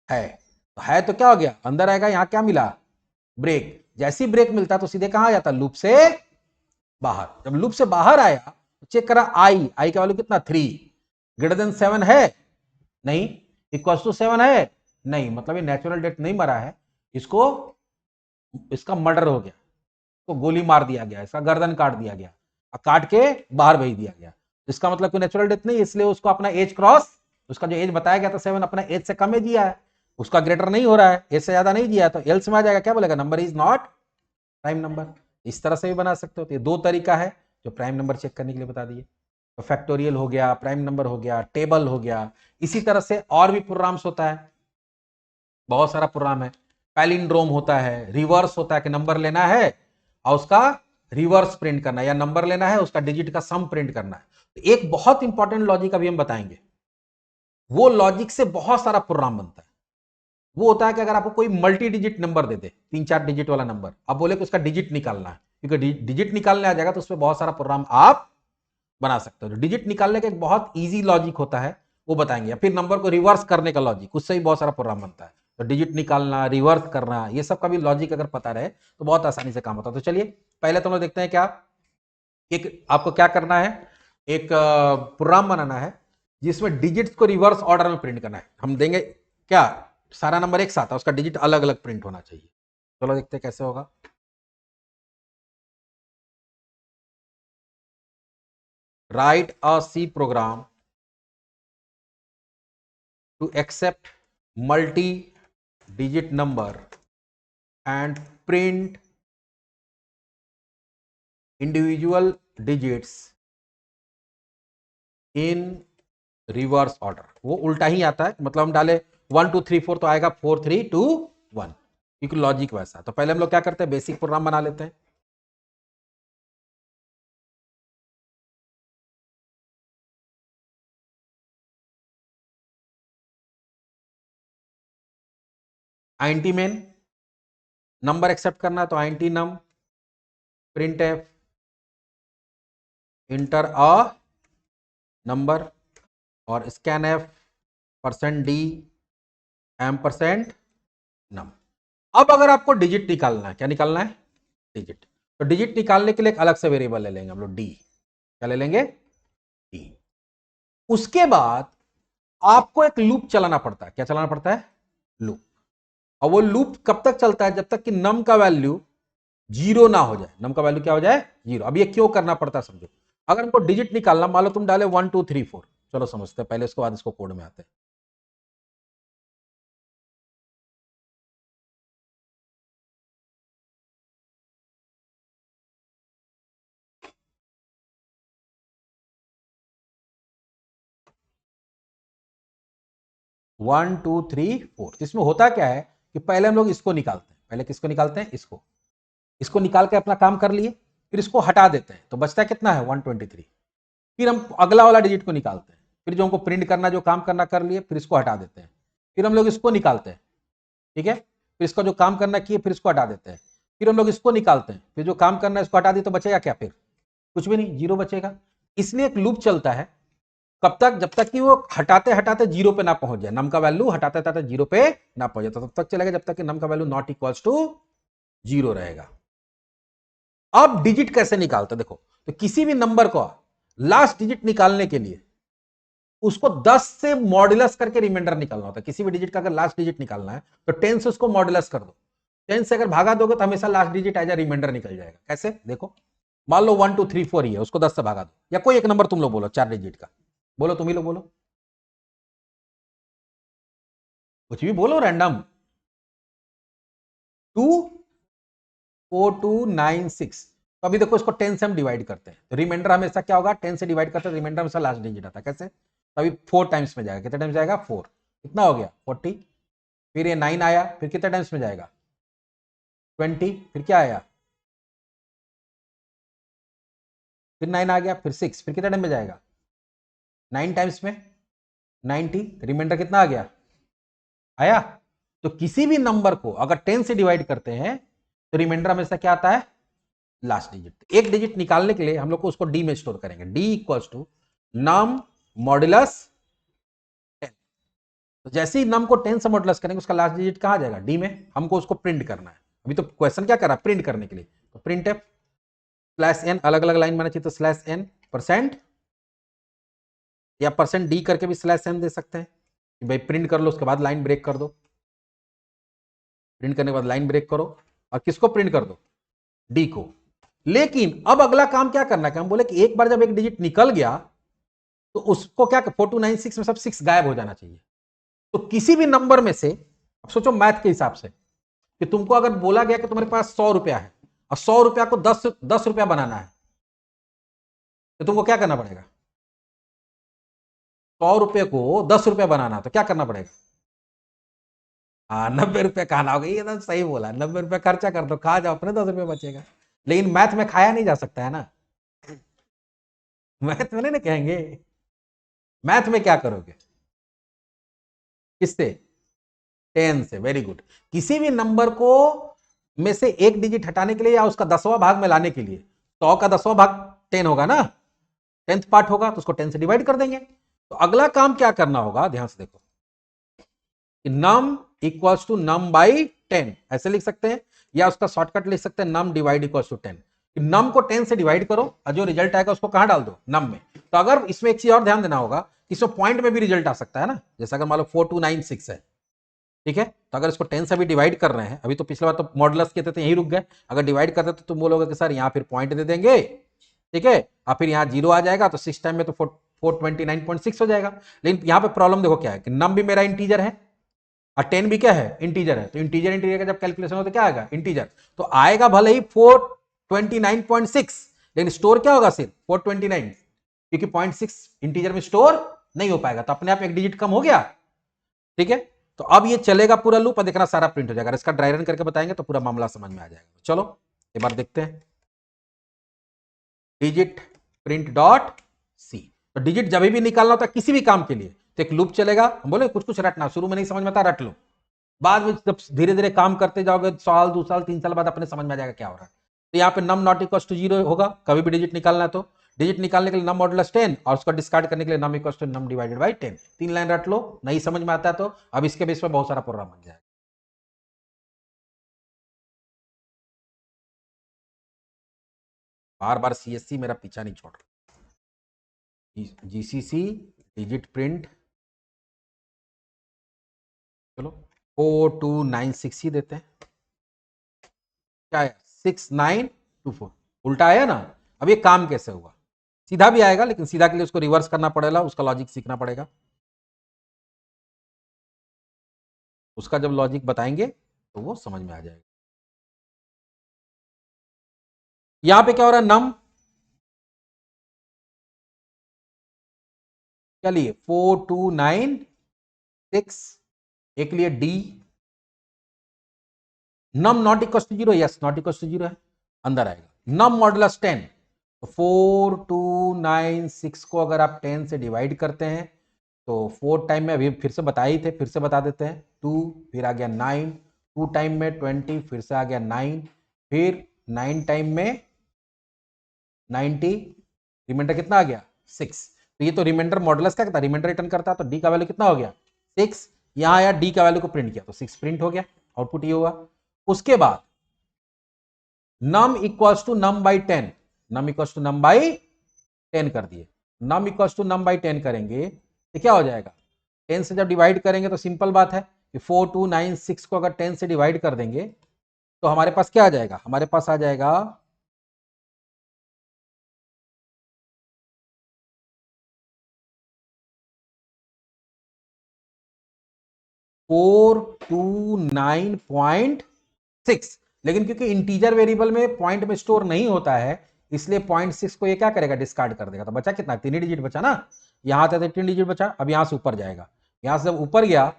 है तो क्या हो गया अंदर आएगा, यहां क्या मिला ब्रेक, जैसी ब्रेक मिलता तो सीधे कहां आ जाता लूप से बाहर, जब लूप से बाहर आया तो चेक करा आई, आई का वैल्यू कितना 3, ग्रेटर देन 7 है, नहीं, इक्वल टू 7 है, नहीं, मतलब ये नेचुरल डेथ नहीं मरा है, इसको इसका मर्डर हो गया, तो गोली मार दिया गया, इसका गर्दन काट दिया गया, काट के बाहर भेज दिया गया, इसका मतलब कोई नेचुरल डेथ नहीं, इसलिए उसको अपना एज क्रॉस, उसका जो एज बताया गया था 7, अपना एज से कम जिया है, उसका ग्रेटर नहीं हो रहा है, एज से ज्यादा नहीं जिया, तो एल्स में आ जाएगा, क्या बोलेगा number is not prime number. इस तरह से भी बना सकते हो, तो ये दो तरीका है जो प्राइम नंबर चेक करने के लिए बता दिए, तो फैक्टोरियल हो गया, प्राइम नंबर हो गया, टेबल हो गया, इसी तरह से और भी प्रोग्राम्स होता है, बहुत सारा प्रोग्राम है, पैलिंड्रोम होता है, रिवर्स होता है कि नंबर लेना है और उसका रिवर्स प्रिंट करना है, या नंबर लेना है उसका डिजिट का सम प्रिंट करना है। तो एक बहुत इंपॉर्टेंट लॉजिक अभी हम बताएंगे, वो लॉजिक से बहुत सारा प्रोग्राम बनता है। वो होता है कि अगर आपको कोई मल्टी डिजिट नंबर दे दे, 3-4 डिजिट वाला नंबर, आप बोले कि उसका डिजिट निकालना है, क्योंकि डिजिट निकालने आ जाएगा तो उसमें बहुत सारा प्रोग्राम आप बना सकते हो। डिजिट निकालने का एक बहुत ईजी लॉजिक होता है, वो बताएंगे। या फिर नंबर को रिवर्स करने का लॉजिक, उससे भी बहुत सारा प्रोग्राम बनता है। तो डिजिट निकालना, रिवर्स करना, ये सब का भी लॉजिक अगर पता रहे तो बहुत आसानी से काम होता है। तो चलिए पहले तो हम लोग देखते हैं क्या, एक आपको क्या करना है, एक प्रोग्राम बनाना है जिसमें डिजिट्स को रिवर्स ऑर्डर में प्रिंट करना है। हम देंगे क्या, सारा नंबर एक साथ है, उसका डिजिट अलग अलग प्रिंट होना चाहिए। चलो देखते हैं कैसे होगा। Write a C program to accept multi-digit number and print individual digits in reverse order। वो उल्टा ही आता है, मतलब हम डाले 1 2 3 4 तो आएगा 4 3 2 1, क्योंकि लॉजिक वैसा। तो पहले हम लोग क्या करते हैं, बेसिक प्रोग्राम बना लेते हैं। आईएनटी मेन, नंबर एक्सेप्ट करना है तो INT num, print f, enter a number, और स्कैन एफ, %d, %, नम। अब अगर आपको डिजिट निकालना है, क्या निकालना है, डिजिट, तो डिजिट निकालने के लिए एक अलग से वेरिएबल ले लेंगे हम लोग, डी। क्या ले लेंगे, डी। उसके बाद आपको एक लूप चलाना पड़ता है। क्या चलाना पड़ता है, लूप। और वो लूप कब तक चलता है, जब तक कि नम का वैल्यू जीरो ना हो जाए। नम का वैल्यू क्या हो जाए, जीरो। अब ये क्यों करना पड़ता है समझो। अगर हमको डिजिट निकालना, मान लो तुम डाले 1 2 3 4, चलो समझते हैं पहले, उसके बाद इसको कोड में आते हैं। वन टू थ्री फोर, इसमें होता क्या है कि पहले हम लोग इसको निकालते हैं। पहले किसको निकालते हैं, इसको। इसको निकाल के अपना काम कर लिए, फिर इसको हटा देते हैं, तो बचता है कितना है, 123। फिर हम अगला वाला डिजिट को निकालते हैं, फिर जो हमको प्रिंट करना, जो काम करना कर लिए, फिर इसको हटा देते हैं। फिर हम लोग इसको निकालते हैं, ठीक है, फिर इसका जो काम करना किए, फिर इसको हटा देते हैं। फिर हम लोग इसको निकालते हैं, फिर जो काम करना है इसको हटा दिए, तो बचेगा क्या, फिर कुछ भी नहीं, जीरो बचेगा। इसलिए एक लूप चलता है, कब तक, जब तक कि वो हटाते हटाते जीरो पे ना पहुंच जाए, नम का वैल्यू हटाते हटाते जीरो पे ना पहुंच जाए, तब तक चलेगा जब तक कि नम का value not equals to zero रहेगा। अब डिजिट कैसे निकालते, देखो, तो किसी भी नंबर को लास्ट डिजिट निकालने के लिए उसको 10 से मॉड्यूलस करके रिमाइंडर निकालना होता है। किसी भी डिजिट का अगर लास्ट डिजिट निकालना है तो 10 से उसको मॉड्यूलस कर दो। 10 से अगर भागा दोगे तो हमेशा last digit as a remainder निकल जाएगा। कैसे, देखो, मान लो 1 2 3 4 ही है, उसको 10 से भागा दो, या कोई एक नंबर तुम लोग बोलो 4 डिजिट का, बोलो, तुम ही लोग बोलो, कुछ भी बोलो रैंडम। 24296। तो अभी देखो, इसको 10 से हम डिवाइड करते हैं, तो रिमाइंडर हमेशा क्या होगा, 10 से डिवाइड करते हैं, रिमाइंडर हमेशा लास्ट डिजिट आता है। कैसे, तो अभी 4 टाइम्स में जाएगा, कितने टाइम्स जाएगा, 4, कितना हो गया, 40। फिर ये 9 आया, फिर कितने टाइम्स में जाएगा, 20। फिर क्या आया, फिर 9 आ गया, फिर 6, फिर कितने टाइम में जाएगा, 9 टाइम्स में 90। रिमाइंडर कितना आ गया, आया। तो किसी भी नंबर को अगर 10 से डिवाइड करते हैं तो रिमाइंडर हमेशा क्या आता है, लास्ट डिजिट। एक डिजिट निकालने के लिए हम लोग को उसको डी में स्टोर करेंगे, d equals to num modulus 10। तो जैसे ही नम को 10 से मॉड्यूलस करेंगे, उसका लास्ट डिजिट कहां जाएगा, डी में। हमको उसको प्रिंट करना है। अभी तो क्वेश्चन क्या कर रहा है, प्रिंट करने के लिए, तो प्रिंट एफ /n, अलग अलग लाइन माना चाहिए, तो /n %, या %d करके भी /n दे सकते हैं कि भाई प्रिंट कर लो, उसके बाद लाइन ब्रेक कर दो। प्रिंट करने के बाद लाइन ब्रेक करो, और किसको प्रिंट कर दो, डी को। लेकिन अब अगला काम क्या करना है, हम बोले कि एक बार जब एक डिजिट निकल गया तो उसको क्या, 4296 में सब 6 गायब हो जाना चाहिए। तो किसी भी नंबर में से, अब सोचो मैथ के हिसाब से, कि तुमको अगर बोला गया कि तुम्हारे पास 100 रुपया है और 100 रुपया को 10 रुपया बनाना है, तो तुमको क्या करना पड़ेगा, 100 रुपये को 10 रुपया बनाना, तो क्या करना पड़ेगा, हाँ, 90 रुपया खाना होगा। ये एकदम सही बोला, 90 रुपया खर्चा कर दो, खा जाओ, अपने 10 रुपये बचेगा। लेकिन मैथ में खाया नहीं जा सकता है ना, मैथ में नहीं ना कहेंगे। मैथ में क्या करोगे, किससे, 10 से। Very good. किसी भी नंबर को में से एक डिजिट हटाने के लिए या उसका 10वां भाग में लाने के लिए, 100 का 10वां भाग 10 होगा ना, 10th पार्ट होगा, तो उसको 10 से डिवाइड कर देंगे। तो अगला काम क्या करना होगा, ध्यान से देखो, नम इक्वल्स टू नम बाई 10 ऐसे लिख सकते हैं, या उसका शॉर्टकट लिख सकते हैं नम डिवाइड इक्वल्स टू 10। नम को 10 से डिवाइड करो और जो रिजल्ट आएगा उसको कहां डाल दो, नम में। तो अगर इसमें एक चीज और ध्यान देना होगा, इसमें पॉइंट में भी रिजल्ट आ सकता है ना, जैसे अगर मान लो 4296 है, ठीक है, तो अगर इसको 10 से भी डिवाइड कर रहे हैं, अभी तो पिछले बार तो मॉडुलस कहते थे यही रुक गए, अगर डिवाइड करते तो तुम बोलोगे कि सर यहाँ फिर पॉइंट दे देंगे, ठीक है, और फिर यहाँ 0 आ जाएगा, तो 6 टाइम में तो 429.6 हो जाएगा। लेकिन यहाँ पे प्रॉब्लम देखो क्या है कि नम भी मेरा इंटीजर है और 10 भी क्या है, इंटीजर है, तो इंटीजर इंटीजर का जब कैलकुलेशन हो तो क्या आएगा, इंटीजर। तो आएगा भले ही 429.6, लेकिन स्टोर क्या होगा सिर्फ 429, क्योंकि 0.6 इंटीजर में स्टोर नहीं हो पाएगा, तो अपने आप एक डिजिट कम हो गया, ठीक है। तो अब ये चलेगा पूरा लूप और देखना सारा प्रिंट हो जाएगा। इसका ड्राई रन करके बताएंगे तो पूरा मामला समझ में आ जाएगा। चलो एक बार देखते हैं, डिजिट प्रिंट डॉट सी। तो डिजिट जब भी निकालना होता है किसी भी काम के लिए, तो एक लूप चलेगा। हम बोले कुछ कुछ रटना, शुरू में नहीं समझ में आता रट लो, बाद में जब धीरे धीरे काम करते जाओगे, साल 2 साल 3 साल बाद अपने समझ में आ जाएगा क्या हो रहा है। तो यहाँ पे नम नॉट इक्वल टू 0 होगा, कभी भी डिजिट निकालना है तो डिजिट निकालने के लिए नम मॉडुलस 10 और उसको डिस्कार्ड करने के लिए num equal to num divided by 10। 3 line रट लो, नहीं समझ में आता है तो अब इसके बेस पर बहुत सारा प्रोग्राम बन जाएगा। बार बार सीएससी मेरा पीछा नहीं छोड़ रहा, जीसीसी डिजिट प्रिंट, चलो 4296 ही देते हैं, क्या है 6924, उल्टा आया ना। अब ये काम कैसे हुआ, सीधा भी आएगा, लेकिन सीधा के लिए उसको रिवर्स करना पड़ेगा, उसका लॉजिक सीखना पड़ेगा। उसका जब लॉजिक बताएंगे तो वो समझ में आ जाएगा। यहां पे क्या हो रहा है, नम क्या लिए 4296, एक लिए d, num not equal to 0, yes not equal to 0 है, अंदर आएगा नम मॉडुलस 10। तो 4296 को अगर आप 10 से डिवाइड करते हैं तो 4 टाइम में, अभी फिर से बताए थे, फिर से बता देते हैं, 2 फिर आ गया 9, 2 टाइम में 20 फिर से आ गया 9, फिर 9 टाइम में 90, रिमाइंडर कितना आ गया 6। तो ये तो रिमाइंडर मॉडुलस का रिमाइंडर रिटर्न करता, तो डी का वैल्यू कितना हो गया 6। यहां आया डी का वैल्यू को प्रिंट किया तो 6 प्रिंट हो गया, आउटपुट ये हुआ। उसके बाद num equals to num by 10, num equals to num by 10 कर दिए, num equals to num by 10 करेंगे तो क्या हो जाएगा, 10 से जब डिवाइड करेंगे तो सिंपल बात है कि 4296 को अगर 10 से डिवाइड कर देंगे तो हमारे पास क्या आ जाएगा, हमारे पास आ जाएगा 429.6, लेकिन क्योंकि इंटीजर वेरिएबल में पॉइंट में स्टोर नहीं होता है, इसलिए 0.6 को ये क्या करेगा, डिस्कार्ड कर देगा। तो बचा कितना, 3 डिजिट बचा ना, यहां था 3 डिजिट बचा, अब यहां से ऊपर जाएगा, यहां से जब ऊपर गया,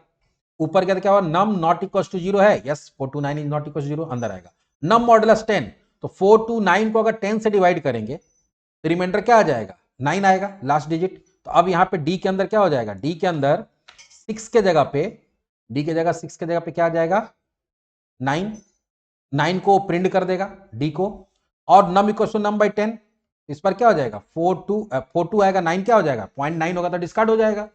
ऊपर गया तो क्या हुआ, नम नॉट इक्वल टू 0 है, yes 429 is not equal to 0, अंदर आएगा नम मॉडुलस 10। तो 429 को अगर 10 से डिवाइड करेंगे तो रिमाइंडर क्या आ जाएगा, 9 आएगा लास्ट डिजिट। तो अब यहां पे डी के अंदर क्या हो जाएगा, डी के अंदर 6 के जगह पे, डी के जगह 6 के जगह पे क्या आ जाएगा 9, 9 को प्रिंट कर देगा डी को, और num equal to num by 10, इस पर क्या हो जाएगा 42 आएगा, 9 क्या हो जाएगा 0.9 होगा तो डिस्कार्ड हो जाएगा,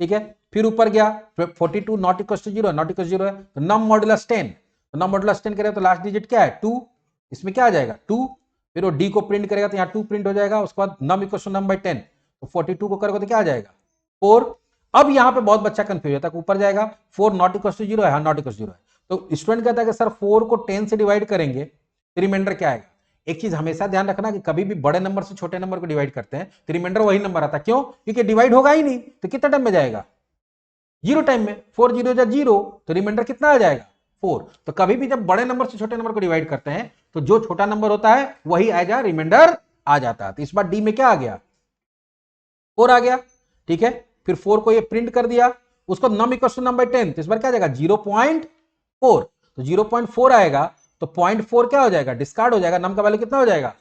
ठीक है। फिर ऊपर गया 42 not equal to 0, not equal to 0 है, तो नम मॉडुलस 10, तो नम मॉडुलस 10 करेगा तो लास्ट डिजिट क्या है 2, इसमें क्या आ जाएगा 2, फिर वो डी को प्रिंट करेगा तो यहाँ 2 प्रिंट हो जाएगा, उसके बाद num equal to num by 10, तो 42 को करोगे तो क्या आ जाएगा 4। अब यहां पे बहुत बच्चा कंफ्यूज होता है, ऊपर जाएगा 4 नॉट इक्वल टू 0 है, हाँ नॉट इक्वल टू 0 है, तो स्टूडेंट कहता है कि सर 4 को 10 से डिवाइड करेंगे तो रिमाइंडर क्या आएगा। एक चीज हमेशा ध्यान रखना कि कभी भी बड़े नंबर से छोटे नंबर को डिवाइड करते हैं तो रिमाइंडर वही नंबर आता है, क्यों, क्योंकि डिवाइड होगा ही नहीं, तो कितना टाइम में जाएगा 0 टाइम में, 4 0 जा 0, तो रिमाइंडर कितना आ जाएगा 4। तो कभी भी जब बड़े नंबर से छोटे नंबर को डिवाइड करते हैं तो जो छोटा नंबर होता है वही आ जाए, रिमाइंडर आ जाता है। तो इस बार डी में क्या आ गया 4 आ गया, ठीक है। फिर 4 को ये प्रिंट कर दिया, उसको num equal to num by 10, तो इस बार क्या आ जाएगा 0.4, तो 0.4 आएगा, तो 0.4 क्या हो जाएगा, डिस्कार्ड हो जाएगा, नम का वैल्यू कितना हो जाएगा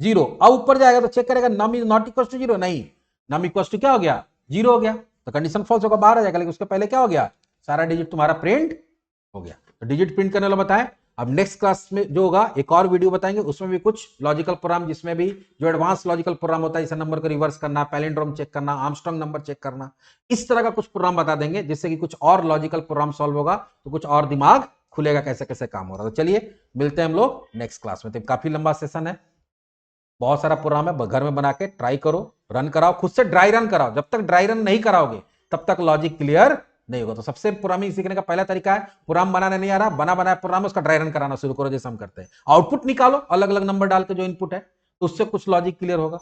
0। अब ऊपर जाएगा तो चेक करेगा num is not equal to 0, नहीं, नम इक्वल टू क्या हो गया 0 हो गया, तो कंडीशन फॉल्स होगा, बाहर आ जाएगा, लेकिन उसके पहले क्या हो गया, सारा डिजिट तुम्हारा प्रिंट हो गया। तो डिजिट प्रिंट करने वाला बताएं। अब नेक्स्ट क्लास में जो होगा एक और वीडियो बताएंगे, उसमें भी कुछ लॉजिकल प्रोग्राम, जिसमें भी जो एडवांस लॉजिकल प्रोग्राम होता है, इस नंबर को रिवर्स करना, पैलिंड्रोम चेक करना, आर्मस्ट्रांग नंबर चेक करना, इस तरह का कुछ प्रोग्राम बता देंगे, जिससे कि कुछ और लॉजिकल प्रोग्राम सॉल्व होगा, तो कुछ और दिमाग खुलेगा कैसे कैसे काम हो रहा है। तो चलिए मिलते हैं हम लोग नेक्स्ट क्लास में। तो काफी लंबा सेशन है, बहुत सारा प्रोग्राम है, घर में बना के ट्राई करो, रन कराओ, खुद से ड्राई रन कराओ, जब तक ड्राई रन नहीं कराओगे तब तक लॉजिक क्लियर नहीं होगा। तो सबसे प्रोग्रामिंग सीखने का पहला तरीका है, प्रोग्राम बनाने नहीं आ रहा, बना बनाया प्रोग्राम उसका ड्राई रन कराना शुरू करो, जैसे हम करते हैं, आउटपुट निकालो अलग अलग नंबर डाल के जो इनपुट है, तो उससे कुछ लॉजिक क्लियर होगा।